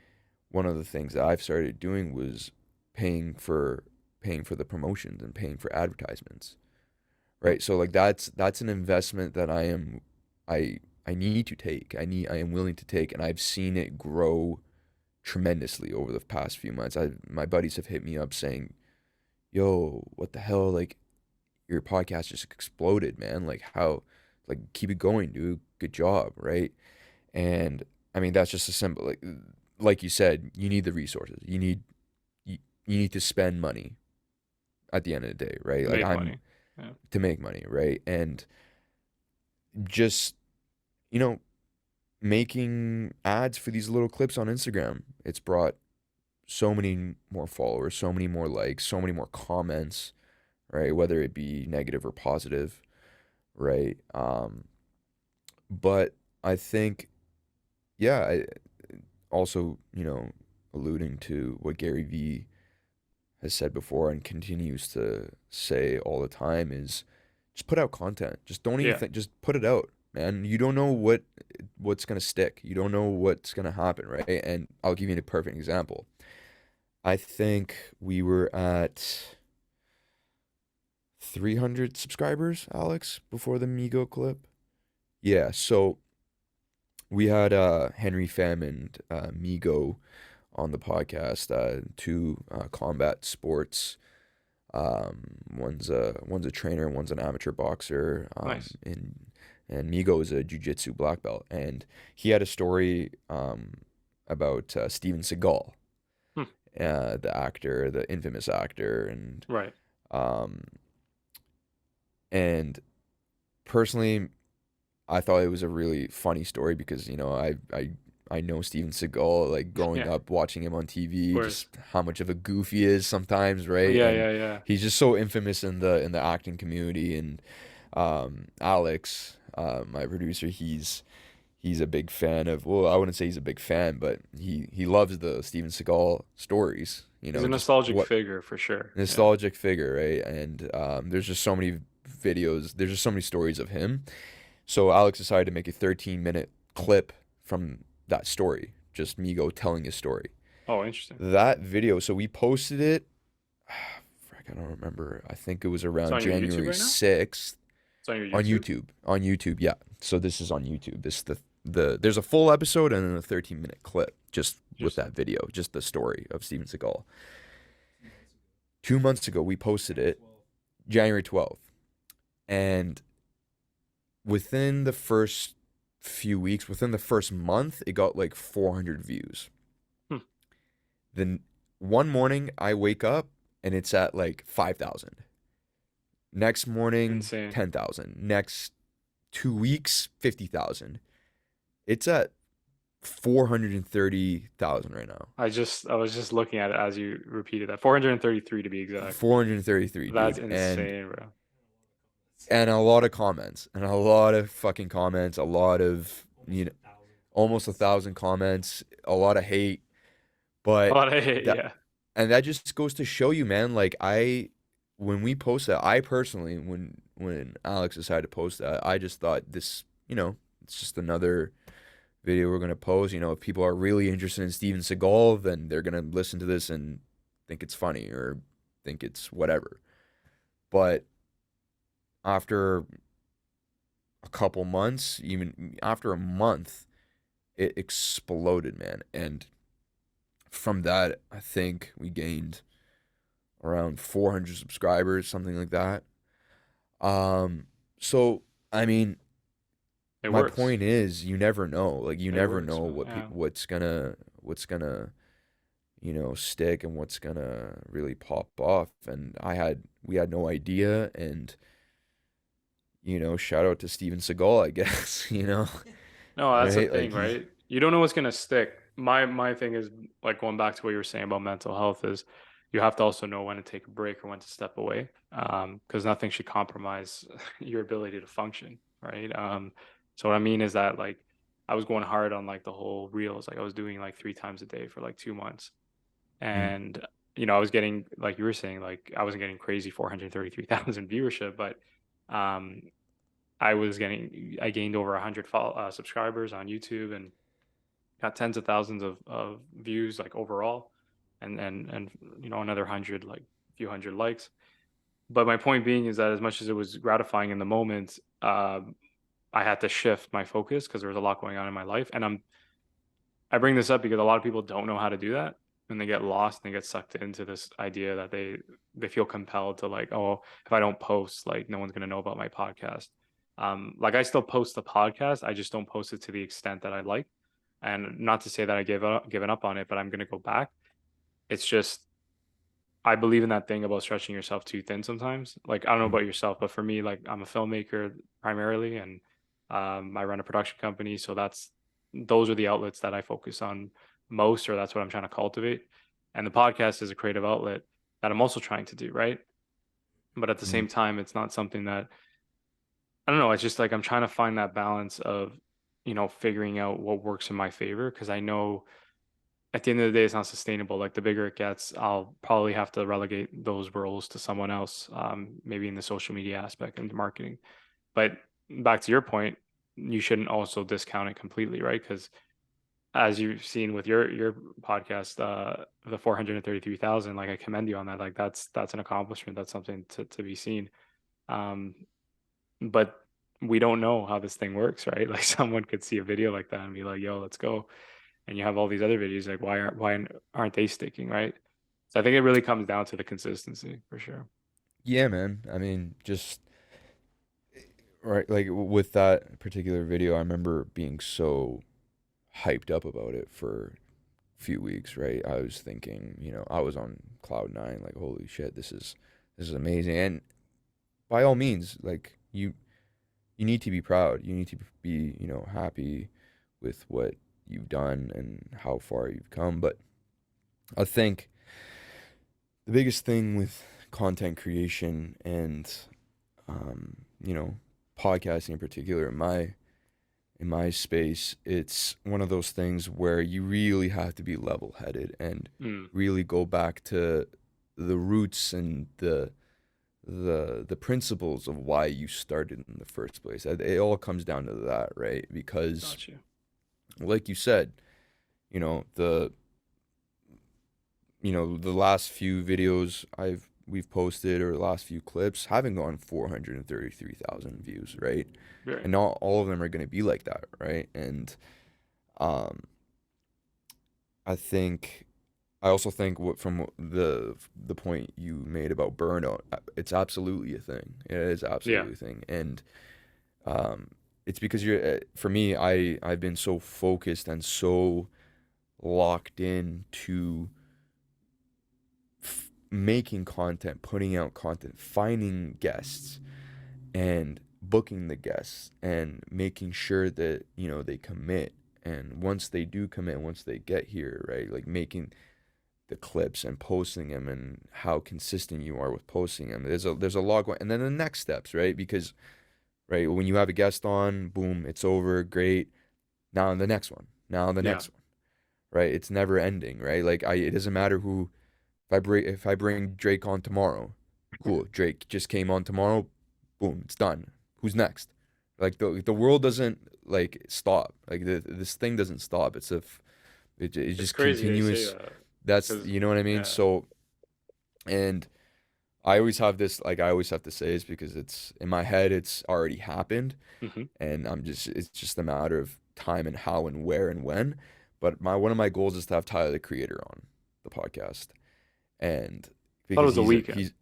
Speaker 1: one of the things that I've started doing was paying for paying for the promotions and paying for advertisements. Right? So, like, that's an investment that I need to take. I am willing to take, and I've seen it grow tremendously over the past few months. My buddies have hit me up saying, "Yo, what the hell? Like, your podcast just exploded, man. Like, how? Like, keep it going, dude. Good job, right?" And I mean, that's just a simple, like you said, you need the resources. You need to spend money at the end of the day, right?
Speaker 2: To
Speaker 1: Like,
Speaker 2: make
Speaker 1: I'm
Speaker 2: money. Yeah.
Speaker 1: to make money, right? And just, you know, making ads for these little clips on Instagram. It's brought so many more followers, so many more likes, so many more comments, right? Whether it be negative or positive, right? But I think, yeah, also, alluding to what Gary Vee has said before and continues to say all the time is just put out content. Just don't even
Speaker 2: Yeah.
Speaker 1: think, just put it out. man. You don't know what's gonna stick. You don't know what's gonna happen, right? And I'll give you a perfect example. I think we were at 300 subscribers, Alex, before the Migo clip. Yeah, so we had Henry Pham and Migo on the podcast, two combat sports. One's a trainer, one's an amateur boxer.
Speaker 2: Nice.
Speaker 1: And Migo is a jiu-jitsu black belt, and he had a story about Steven Seagal,
Speaker 2: Hmm.
Speaker 1: the actor, the infamous actor,
Speaker 2: Right.
Speaker 1: um, and personally, I thought it was a really funny story because I know Steven Seagal, like growing
Speaker 2: Yeah.
Speaker 1: up watching him on
Speaker 2: Of
Speaker 1: TV,
Speaker 2: course.
Speaker 1: just how much of a goof he is sometimes, right?
Speaker 2: Yeah.
Speaker 1: And
Speaker 2: Yeah. Yeah.
Speaker 1: he's just so infamous in the acting community. And Alex, my producer, he's a big fan of. Well, I wouldn't say he's a big fan, but he loves the Steven Seagal stories.
Speaker 2: He's a
Speaker 1: Just
Speaker 2: nostalgic
Speaker 1: what
Speaker 2: figure for sure. Yeah.
Speaker 1: nostalgic figure, right? And there's just so many videos. There's just so many stories of him. So Alex decided to make a 13-minute clip from that story, just Migo telling his story.
Speaker 2: Oh, interesting.
Speaker 1: That video, so we posted it. Frick, I don't remember. I think it was
Speaker 2: It's
Speaker 1: around
Speaker 2: on your YouTube
Speaker 1: January
Speaker 2: right now?
Speaker 1: 6th
Speaker 2: It's on your
Speaker 1: on
Speaker 2: YouTube.
Speaker 1: YouTube. On YouTube, yeah. So this is on YouTube. This there's a full episode and then a 13-minute clip just with
Speaker 2: Just
Speaker 1: that video, just the story of Steven Seagal. 2 months ago, we posted it, January 12th, and within the first few weeks, within the first month, it got like 400 views.
Speaker 2: Hmm.
Speaker 1: Then one morning, I wake up and it's at like 5,000. Next morning,
Speaker 2: Insane.
Speaker 1: 10,000. Next 2 weeks, 50,000. It's at 430,000 right now.
Speaker 2: I was just looking at it as you repeated that. 433 to be exact.
Speaker 1: 433,
Speaker 2: That's
Speaker 1: dude.
Speaker 2: insane, bro.
Speaker 1: And a lot of comments, and a lot of fucking comments, a lot of, almost 1,000 comments, a lot of hate.
Speaker 2: A
Speaker 1: But
Speaker 2: lot of hate,
Speaker 1: that,
Speaker 2: yeah.
Speaker 1: and that just goes to show you, man, like when we post that, I personally, when Alex decided to post that, I just thought this, it's just another video we're gonna post. If people are really interested in Steven Seagal, then they're gonna listen to this and think it's funny or think it's whatever. But after a couple months, even after a month, it exploded, man. And from that, I think we gained around 400 subscribers, something like that. So I mean,
Speaker 2: It
Speaker 1: my
Speaker 2: works.
Speaker 1: point is, you never know. Like you
Speaker 2: It
Speaker 1: never
Speaker 2: works,
Speaker 1: know
Speaker 2: man. Yeah.
Speaker 1: what's gonna stick and what's gonna really pop off. And we had no idea. And shout out to Steven Seagal, I guess.
Speaker 2: No, that's the
Speaker 1: Right?
Speaker 2: thing,
Speaker 1: Like
Speaker 2: right? You don't know what's gonna stick. My thing is like going back to what you were saying about mental health is you have to also know when to take a break or when to step away. Because nothing should compromise your ability to function, right? So what I mean is that like I was going hard on like the whole reels, like I was doing like 3 times a day for like 2 months.
Speaker 1: mm,
Speaker 2: And I was getting, like you were saying, like I wasn't getting crazy 433,000 viewership, but um I gained over 100 subscribers on YouTube and got tens of thousands of views like overall, and another 100, like a few hundred likes. But my point being is that as much as it was gratifying in the moment, I had to shift my focus because there was a lot going on in my life. And I bring this up because a lot of people don't know how to do that, and they get lost and they get sucked into this idea that they feel compelled to, like, oh, if I don't post, like no one's gonna know about my podcast. Like I still post the podcast, I just don't post it to the extent that I like. And not to say that I given up on it, but I'm gonna go back. It's just I believe in that thing about stretching yourself too thin sometimes. Like I don't know
Speaker 1: mm,
Speaker 2: about yourself, but for me, like I'm a filmmaker primarily, and I run a production company, so those are the outlets that I focus on most, or that's what I'm trying to cultivate. And the podcast is a creative outlet that I'm also trying to do, right? But at the
Speaker 1: mm,
Speaker 2: same time, it's not something that I don't know. It's just like I'm trying to find that balance of, figuring out what works in my favor because I know at the end of the day, it's not sustainable. Like the bigger it gets, I'll probably have to relegate those roles to someone else, maybe in the social media aspect and marketing. But back to your point, you shouldn't also discount it completely, right? Because as you've seen with your podcast, the 433,000, like I commend you on that. Like that's an accomplishment. That's something to be seen. Um, but we don't know how this thing works, right? Like someone could see a video like that and be like, "Yo, let's go," and you have all these other videos. Like, why aren't they sticking, right? So I think it really comes down to the consistency for sure.
Speaker 1: Yeah, man. I mean, just right, like with that particular video, I remember being so hyped up about it for a few weeks, right? I was thinking, I was on cloud nine, like, holy shit, this is amazing. And by all means, like you need to be proud. You need to be, happy with what you've done and how far you've come. But I think the biggest thing with content creation and you know, podcasting in particular, in my space, it's one of those things where you really have to be level-headed and
Speaker 2: Mm,
Speaker 1: really go back to the roots and the principles of why you started in the first place. It all comes down to that, right? Because,
Speaker 2: got you.
Speaker 1: like you said, you know, the the last few videos we've posted, or the last few clips, haven't gone 433,000 views, right?
Speaker 2: Right.
Speaker 1: And not all of them are going to be like that, right? And um I also think from the point you made about burnout, it's absolutely a thing. It is
Speaker 2: Yeah.
Speaker 1: absolutely a thing. And um it's because for me, I've been so focused and so locked in to making content, putting out content, finding guests, and booking the guests, and making sure that they commit. And once they do commit, once they get here, right, like making the clips and posting them, and how consistent you are with posting them. There's a lot going, and then the next steps, right? Because right, when you have a guest on, boom, it's over, great. Now the next one, now the
Speaker 2: Yeah.
Speaker 1: next one, right? It's never ending, right? Like it doesn't matter who. If I bring Drake on tomorrow, cool. Drake just came on tomorrow, boom, it's done. Who's next? Like the world doesn't like stop. Like this thing doesn't stop. It's
Speaker 2: It's
Speaker 1: just
Speaker 2: crazy that you say
Speaker 1: continuous.
Speaker 2: that
Speaker 1: That's
Speaker 2: because,
Speaker 1: you know what I mean.
Speaker 2: yeah,
Speaker 1: So, and I always have this, like, I always have to say is because it's in my head, it's already happened,
Speaker 2: hmm
Speaker 1: and it's just a matter of time and how and where and when. But one of my goals is to have Tyler the Creator on the podcast, and
Speaker 2: I thought it
Speaker 1: because
Speaker 2: was the weekend.
Speaker 1: he's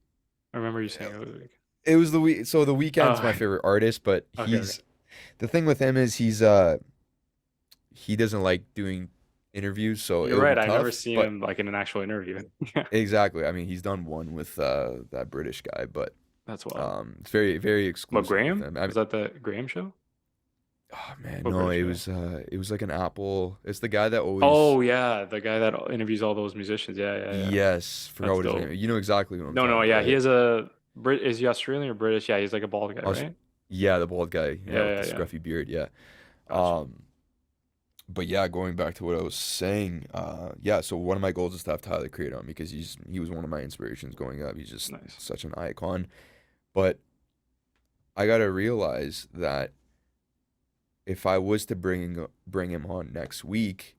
Speaker 2: I remember you saying it was the weekend.
Speaker 1: it was the week. So the weekend's
Speaker 2: Oh,
Speaker 1: my favorite artist, but
Speaker 2: okay, okay.
Speaker 1: the thing with him is he doesn't like doing interviews, so
Speaker 2: You're
Speaker 1: it'll be
Speaker 2: right. I've never
Speaker 1: tough.
Speaker 2: seen
Speaker 1: But
Speaker 2: him like in an actual interview. Yeah,
Speaker 1: exactly, I mean, he's done one with that British guy, but
Speaker 2: that's wild.
Speaker 1: it's very very
Speaker 2: But
Speaker 1: exclusive with
Speaker 2: Graham?
Speaker 1: him. I
Speaker 2: Was
Speaker 1: mean,
Speaker 2: that the Graham show?
Speaker 1: oh man,
Speaker 2: Or
Speaker 1: no,
Speaker 2: British
Speaker 1: it
Speaker 2: guy?
Speaker 1: was like an Apple. It's the guy that always.
Speaker 2: Oh yeah, the guy that interviews all those musicians. Yeah, yeah, yeah.
Speaker 1: Yes, forgot
Speaker 2: That's
Speaker 1: what his
Speaker 2: dope.
Speaker 1: name. You know exactly what I'm
Speaker 2: No,
Speaker 1: talking
Speaker 2: no,
Speaker 1: about,
Speaker 2: yeah, he
Speaker 1: right?
Speaker 2: is a Brit. Is he Australian or British? Yeah, he's like a bald guy,
Speaker 1: Aus-
Speaker 2: right?
Speaker 1: yeah, the bald guy, yeah, with
Speaker 2: Yeah,
Speaker 1: the
Speaker 2: yeah, yeah.
Speaker 1: scruffy beard, yeah.
Speaker 2: Gotcha.
Speaker 1: But yeah, going back to what I was saying, yeah, so one of my goals is to have Tyler the Creator on, because he was one of my inspirations growing up. He's just
Speaker 2: Nice.
Speaker 1: such an icon. But I gotta realize that if I was to bring him on next week,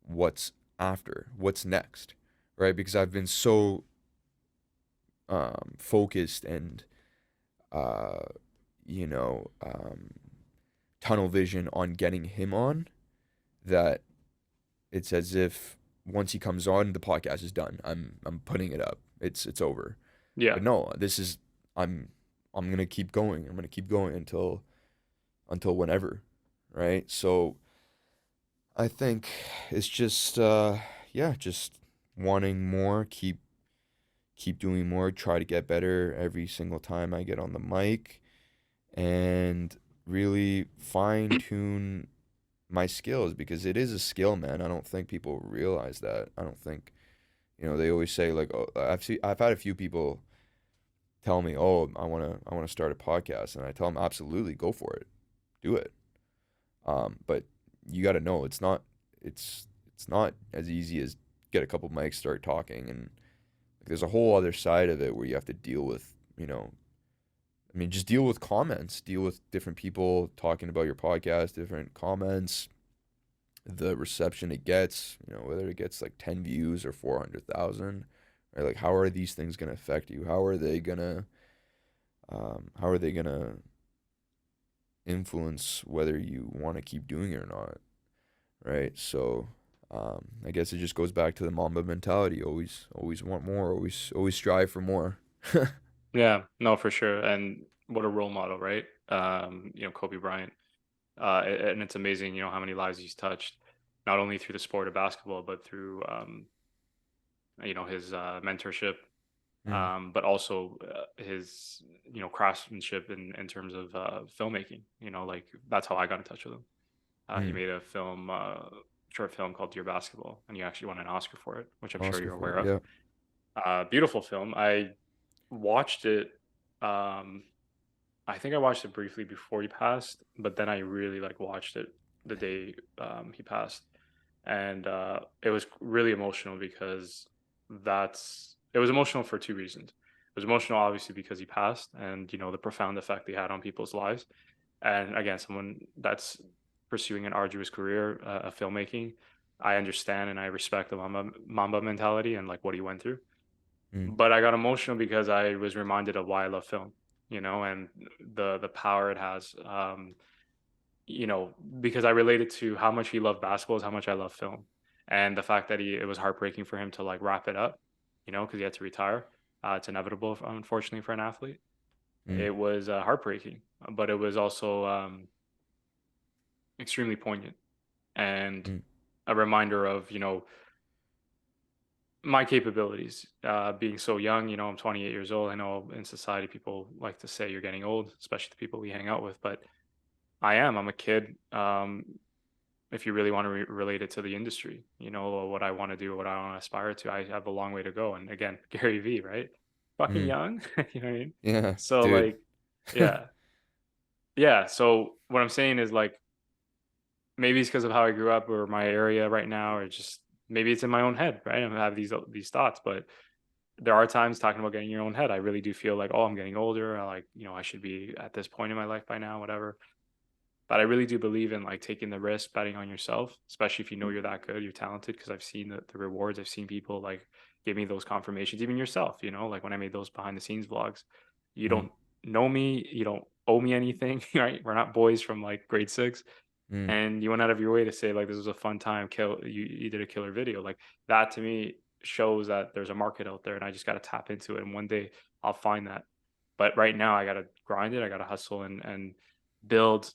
Speaker 1: what's after? What's next? Right? Because I've been so focused and uh, you know, tunnel vision on getting him on, that it's as if once he comes on, the podcast is done. I'm putting it up. It's over.
Speaker 2: Yeah,
Speaker 1: But no, this is I'm gonna keep going. I'm gonna keep going until whenever, right? So I think it's just yeah, just wanting more, keep doing more, try to get better every single time I get on the mic, and really fine tune my skills, because it is a skill, man. I don't think people realize that. I don't think, they always say, like, oh, I've had a few people tell me, "Oh, I want to start a podcast." And I tell them, "Absolutely, go for it. Do it." But you got to know it's not as easy as get a couple mics, start talking, and like, there's a whole other side of it where you have to deal with, I mean, just deal with comments, deal with different people talking about your podcast, different comments, the reception it gets, whether it gets like 10 views or 400,000, right? Like, how are these things going to affect you? How are they going to influence whether you want to keep doing it or not, right? So, I guess it just goes back to the Mamba mentality. Always want more, always strive for more.
Speaker 2: Yeah, no, for sure. And what a role model, right? Kobe Bryant. And it's amazing, how many lives he's touched, not only through the sport of basketball, but through, his mentorship,
Speaker 1: Mm,
Speaker 2: but also his, craftsmanship in terms of filmmaking. Like that's how I got in touch with him. He
Speaker 1: mm.
Speaker 2: made a short film called Dear Basketball, and he actually won an Oscar for it, which I'm sure
Speaker 1: Oscar
Speaker 2: you're
Speaker 1: for
Speaker 2: aware
Speaker 1: it,
Speaker 2: of.
Speaker 1: yeah.
Speaker 2: Beautiful film. I watched it. Um, I think I watched it briefly before he passed, but then I really like watched it the day he passed, and it was really emotional because it was emotional for two reasons. It was emotional, obviously, because he passed, and the profound effect he had on people's lives. And again, someone that's pursuing an arduous career of filmmaking, I understand and I respect the Mamba mentality and like what he went through.
Speaker 1: Mm,
Speaker 2: But I got emotional because I was reminded of why I love film, and the power it has. You know, because I related to how much he loved basketball is how much I love film, and the fact that it was heartbreaking for him to like wrap it up, because he had to retire. It's inevitable, unfortunately, for an athlete.
Speaker 1: mm,
Speaker 2: It was heartbreaking, but it was also extremely poignant and
Speaker 1: mm,
Speaker 2: a reminder of my capabilities. Being so young, I'm 28 years old. I know in society people like to say you're getting old, especially the people we hang out with, but I am. I'm a kid. If you really want to relate it to the industry, what I want to do, what I want to aspire to, I have a long way to go. And again, Gary V, right? Fucking
Speaker 1: mm.
Speaker 2: young, you know what I mean?
Speaker 1: Yeah,
Speaker 2: So
Speaker 1: dude.
Speaker 2: like, yeah, yeah. So what I'm saying is like, maybe it's because of how I grew up or my area right now, or just maybe it's in my own head, right? I have these thoughts, but there are times talking about getting your own head. I really do feel like, oh, I'm getting older. I should be at this point in my life by now, whatever. But I really do believe in like taking the risk, betting on yourself, especially if you know you're that good, you're talented. Because I've seen the rewards. I've seen people like give me those confirmations, even yourself. Like when I made those behind the scenes vlogs, you
Speaker 1: Mm,
Speaker 2: don't know me, you don't owe me anything, right? We're not boys from like grade six,
Speaker 1: mm,
Speaker 2: and you went out of your way to say like this was a fun time. You did a killer video. Like that to me shows that there's a market out there, and I just got to tap into it. And one day I'll find that. But right now I got to grind it. I got to hustle and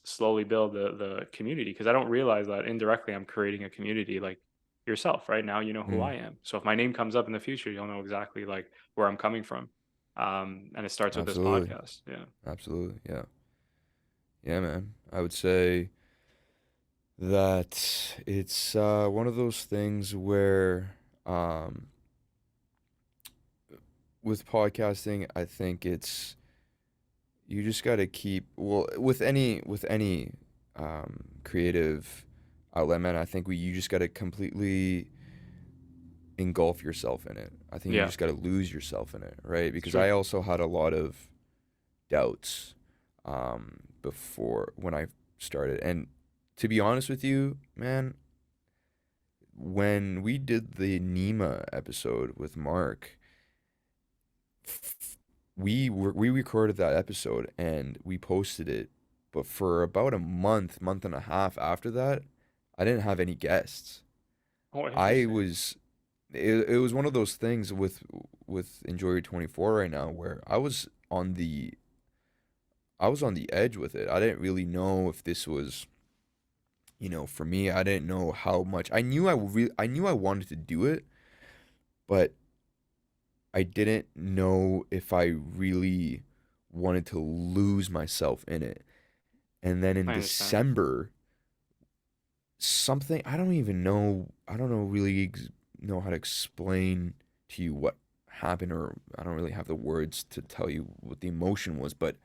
Speaker 2: slowly build the community, because I don't realize that indirectly I'm creating a community like yourself. Right now, you know who
Speaker 1: mm.
Speaker 2: I am. So if my name comes up in the future, you'll know exactly like where I'm coming from. And it starts with this
Speaker 1: Absolutely.
Speaker 2: podcast. Yeah.
Speaker 1: Absolutely. Yeah. Yeah, man. I would say that it's one of those things where um, with podcasting, I think it's you just got to keep well with any creative outlet, man. I think you just got to completely engulf yourself in it. I think you
Speaker 2: Yeah.
Speaker 1: just got to lose yourself in it, right?
Speaker 2: It's
Speaker 1: Because
Speaker 2: true.
Speaker 1: I also had a lot of doubts before when I started. And to be honest with you, man, when we did the Nima episode with Mark, we recorded that episode and we posted it, but for about a month and a half after that, I didn't have any guests.
Speaker 2: Oh,
Speaker 1: I
Speaker 2: interesting.
Speaker 1: was it was one of those things with Enjoy Your 24 right now where I was on the edge with it. I didn't really know if this was, for me, I didn't know how much. I knew I wanted to do it, but I didn't know if I really wanted to lose myself in it. And then in
Speaker 2: I understand.
Speaker 1: December, something I don't know really know how to explain to you what happened, or I don't really have the words to tell you what the emotion was, but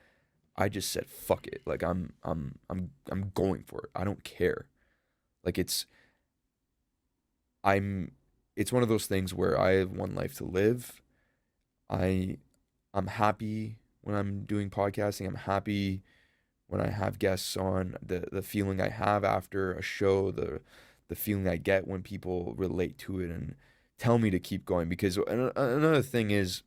Speaker 1: I just said fuck it. Like I'm going for it. I don't care. Like I'm it's one of those things where I have one life to live. I I'm happy when I'm doing podcasting. I'm happy when I have guests on. The feeling I have after a show, the feeling I get when people relate to it and tell me to keep going. Because another thing is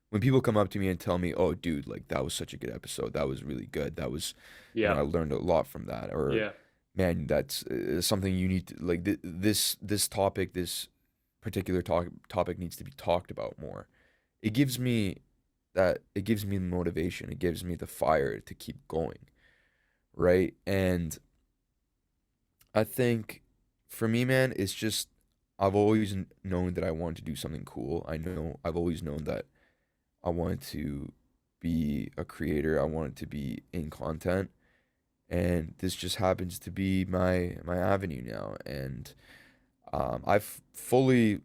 Speaker 1: when people come up to me and tell me, "Oh, dude, like that was such a good episode. That was really good. That was,
Speaker 2: Yeah.
Speaker 1: I learned a lot from that." Or,
Speaker 2: Yeah.
Speaker 1: "Man, that's something you need to like. This topic, this particular topic needs to be talked about more." It gives me it gives me the motivation. It gives me the fire to keep going, right? And I think for me, man, it's just I've always known that I wanted to do something cool. I've always known that I wanted to be a creator. I wanted to be in content, and this just happens to be my avenue now. And I've fully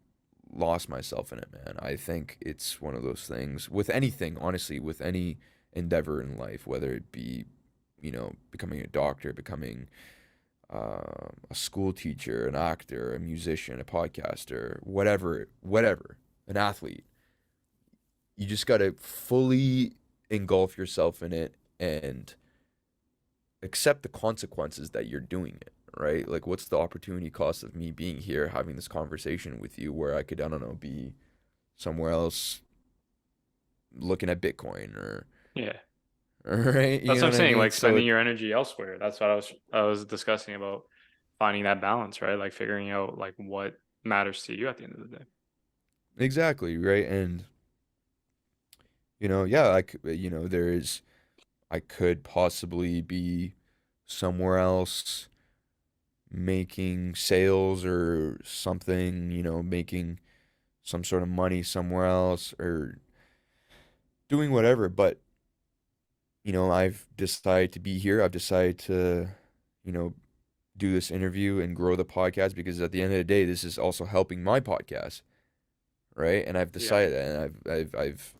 Speaker 1: lost myself in it, man. I think it's one of those things with anything, honestly, with any endeavor in life, whether it be, becoming a doctor, becoming a school teacher, an actor, a musician, a podcaster, whatever, an athlete. You just got to fully engulf yourself in it and accept the consequences that you're doing it, right? Like, what's the opportunity cost of me being here having this conversation with you where I could, I don't know, be somewhere else looking at Bitcoin or,
Speaker 2: Yeah.
Speaker 1: right?
Speaker 2: That's what I'm
Speaker 1: I
Speaker 2: saying.
Speaker 1: mean?
Speaker 2: Like
Speaker 1: So
Speaker 2: spending your energy elsewhere. That's what I was discussing about finding that balance, right? Like figuring out like what matters to you at the end of the day.
Speaker 1: exactly, right? And, yeah, I could possibly be somewhere else making sales or something, making some sort of money somewhere else or doing whatever. But, I've decided to be here. I've decided to, you know, do this interview and grow the podcast because at the end of the day, this is also helping my podcast, right? And I've
Speaker 2: Yeah.
Speaker 1: decided that, and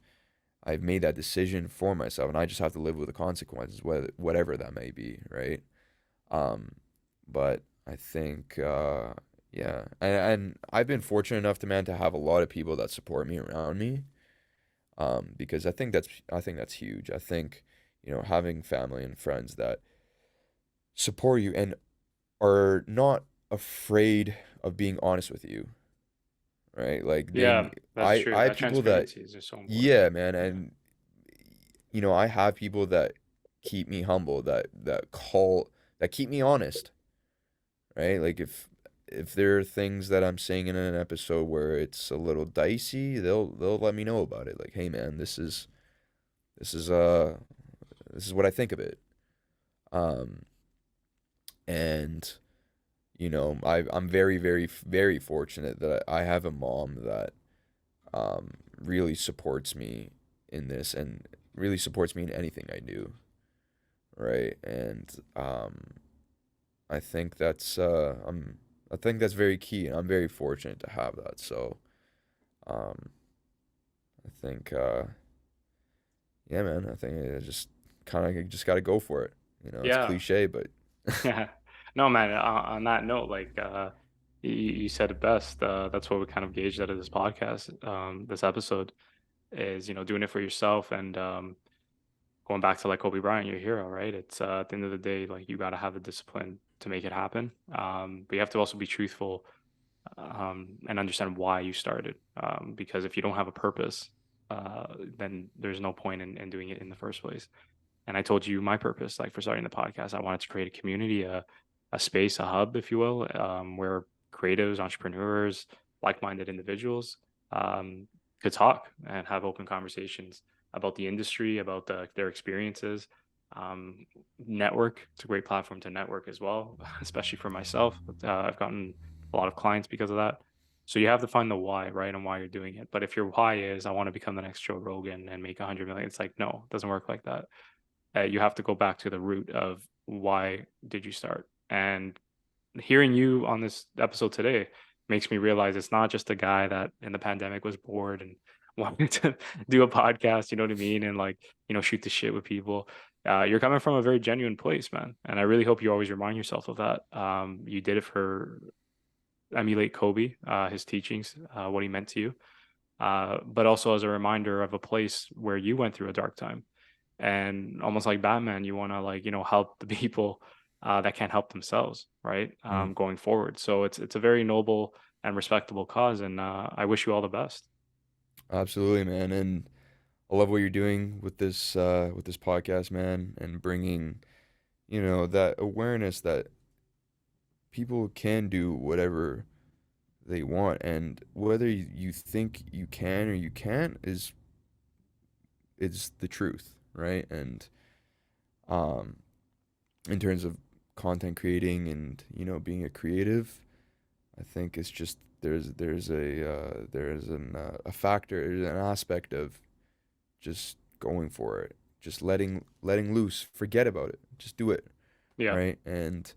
Speaker 1: I've made that decision for myself, and I just have to live with the consequences, whatever that may be, right? Um, but I think, yeah, and I've been fortunate enough to have a lot of people that support me around me, because I think that's huge. I think, having family and friends that support you and are not afraid of being honest with you, right? Like
Speaker 2: Yeah, that's true.
Speaker 1: I have
Speaker 2: That
Speaker 1: people that,
Speaker 2: transparency is just so important.
Speaker 1: yeah, man,
Speaker 2: Yeah.
Speaker 1: and I have people that keep me humble, that keep me honest, right? Like if there are things that I'm saying in an episode where it's a little dicey, they'll let me know about it. Like, hey man, this is uh this is what I think of it. Um and I'm very, very, very fortunate that I have a mom that really supports me in this and really supports me in anything I do, right? And I think I think that's very key, and I'm very fortunate to have that. So um I think yeah, man, I think I just got to go for it. It's
Speaker 2: Yeah.
Speaker 1: cliche, but
Speaker 2: Yeah. No, man, on that note, like you said it best. That's what we kind of gauged out of this podcast, this episode is, doing it for yourself and going back to like Kobe Bryant, your hero, right? It's at the end of the day, like you got to have the discipline to make it happen. But you have to also be truthful and understand why you started. Because if you don't have a purpose, then there's no point in doing it in the first place. And I told you my purpose, like for starting the podcast, I wanted to create a community, a space, a hub, if you will, where creatives, entrepreneurs, like-minded individuals could talk and have open conversations about the industry, about their experiences. Um, Network. It's a great platform to network as well, especially for myself. I've gotten a lot of clients because of that. So you have to find the why, right, and why you're doing it. But if your why is I want to become the next Joe Rogan and make 100 million, it's like no, it doesn't work like that. You have to go back to the root of why did you start. And hearing you on this episode today makes me realize it's not just a guy that in the pandemic was bored and wanted to do a podcast, you know what I mean? And like, shoot the shit with people. You're coming from a very genuine place, man. And I really hope you always remind yourself of that. You did it for emulate Kobe, his teachings, what he meant to you. but also as a reminder of a place where you went through a dark time. And almost like Batman, you want to, like, help the people that can't help themselves, right?
Speaker 1: Mm.
Speaker 2: Going forward. So it's a very noble and respectable cause, and I wish you all the best.
Speaker 1: Absolutely, man. And I love what you're doing with this podcast, man, and bringing, that awareness that people can do whatever they want, and whether you think you can or you can't is the truth, right? And um, in terms of content creating and being a creative, I think it's just there's a factor, there's an aspect of just going for it, just letting loose, forget about it, just do it,
Speaker 2: Yeah.
Speaker 1: right? And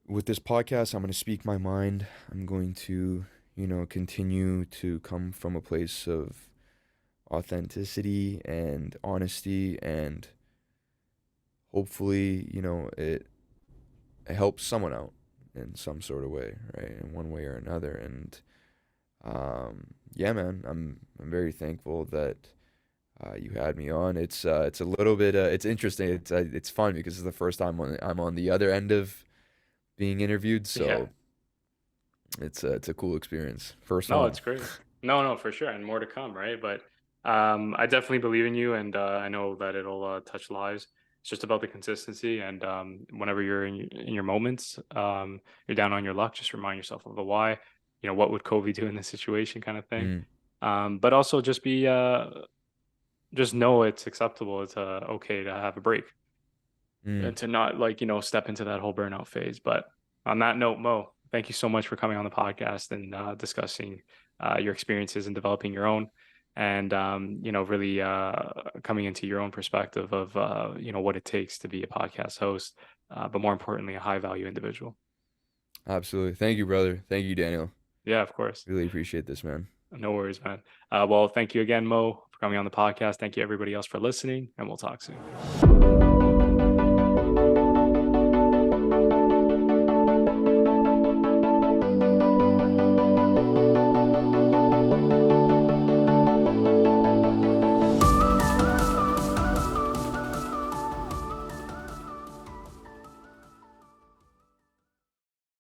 Speaker 1: with this podcast, I'm going to speak my mind. I'm going to, continue to come from a place of authenticity and honesty, and hopefully, it helps someone out in some sort of way, right? In one way or another. And yeah, man, I'm very thankful that you had me on. It's a little bit it's interesting. It's fun because it's the first time I'm on the other end of being interviewed,
Speaker 2: Yeah.
Speaker 1: so it's a cool experience. First
Speaker 2: No,
Speaker 1: one.
Speaker 2: it's great. No, for sure, and more to come, right? But I definitely believe in you, and I know that it'll touch lives. It's just about the consistency, and whenever you're in your moments, you're down on your luck, just remind yourself of the why. What would Kobe do in this situation, kind of thing.
Speaker 1: Mm,
Speaker 2: But also just know it's acceptable. It's okay to have a break
Speaker 1: mm.
Speaker 2: and to not, like, step into that whole burnout phase. But on that note, Mo, thank you so much for coming on the podcast and discussing your experiences and developing your own, and really coming into your own perspective of what it takes to be a podcast host, but more importantly, a high value individual.
Speaker 1: Absolutely. Thank you, brother. Thank you, Daniel.
Speaker 2: Yeah, of course.
Speaker 1: Really appreciate this, man.
Speaker 2: No worries, man. Well, thank you again, Mo, for coming on the podcast. Thank you, everybody else, for listening, and we'll talk soon.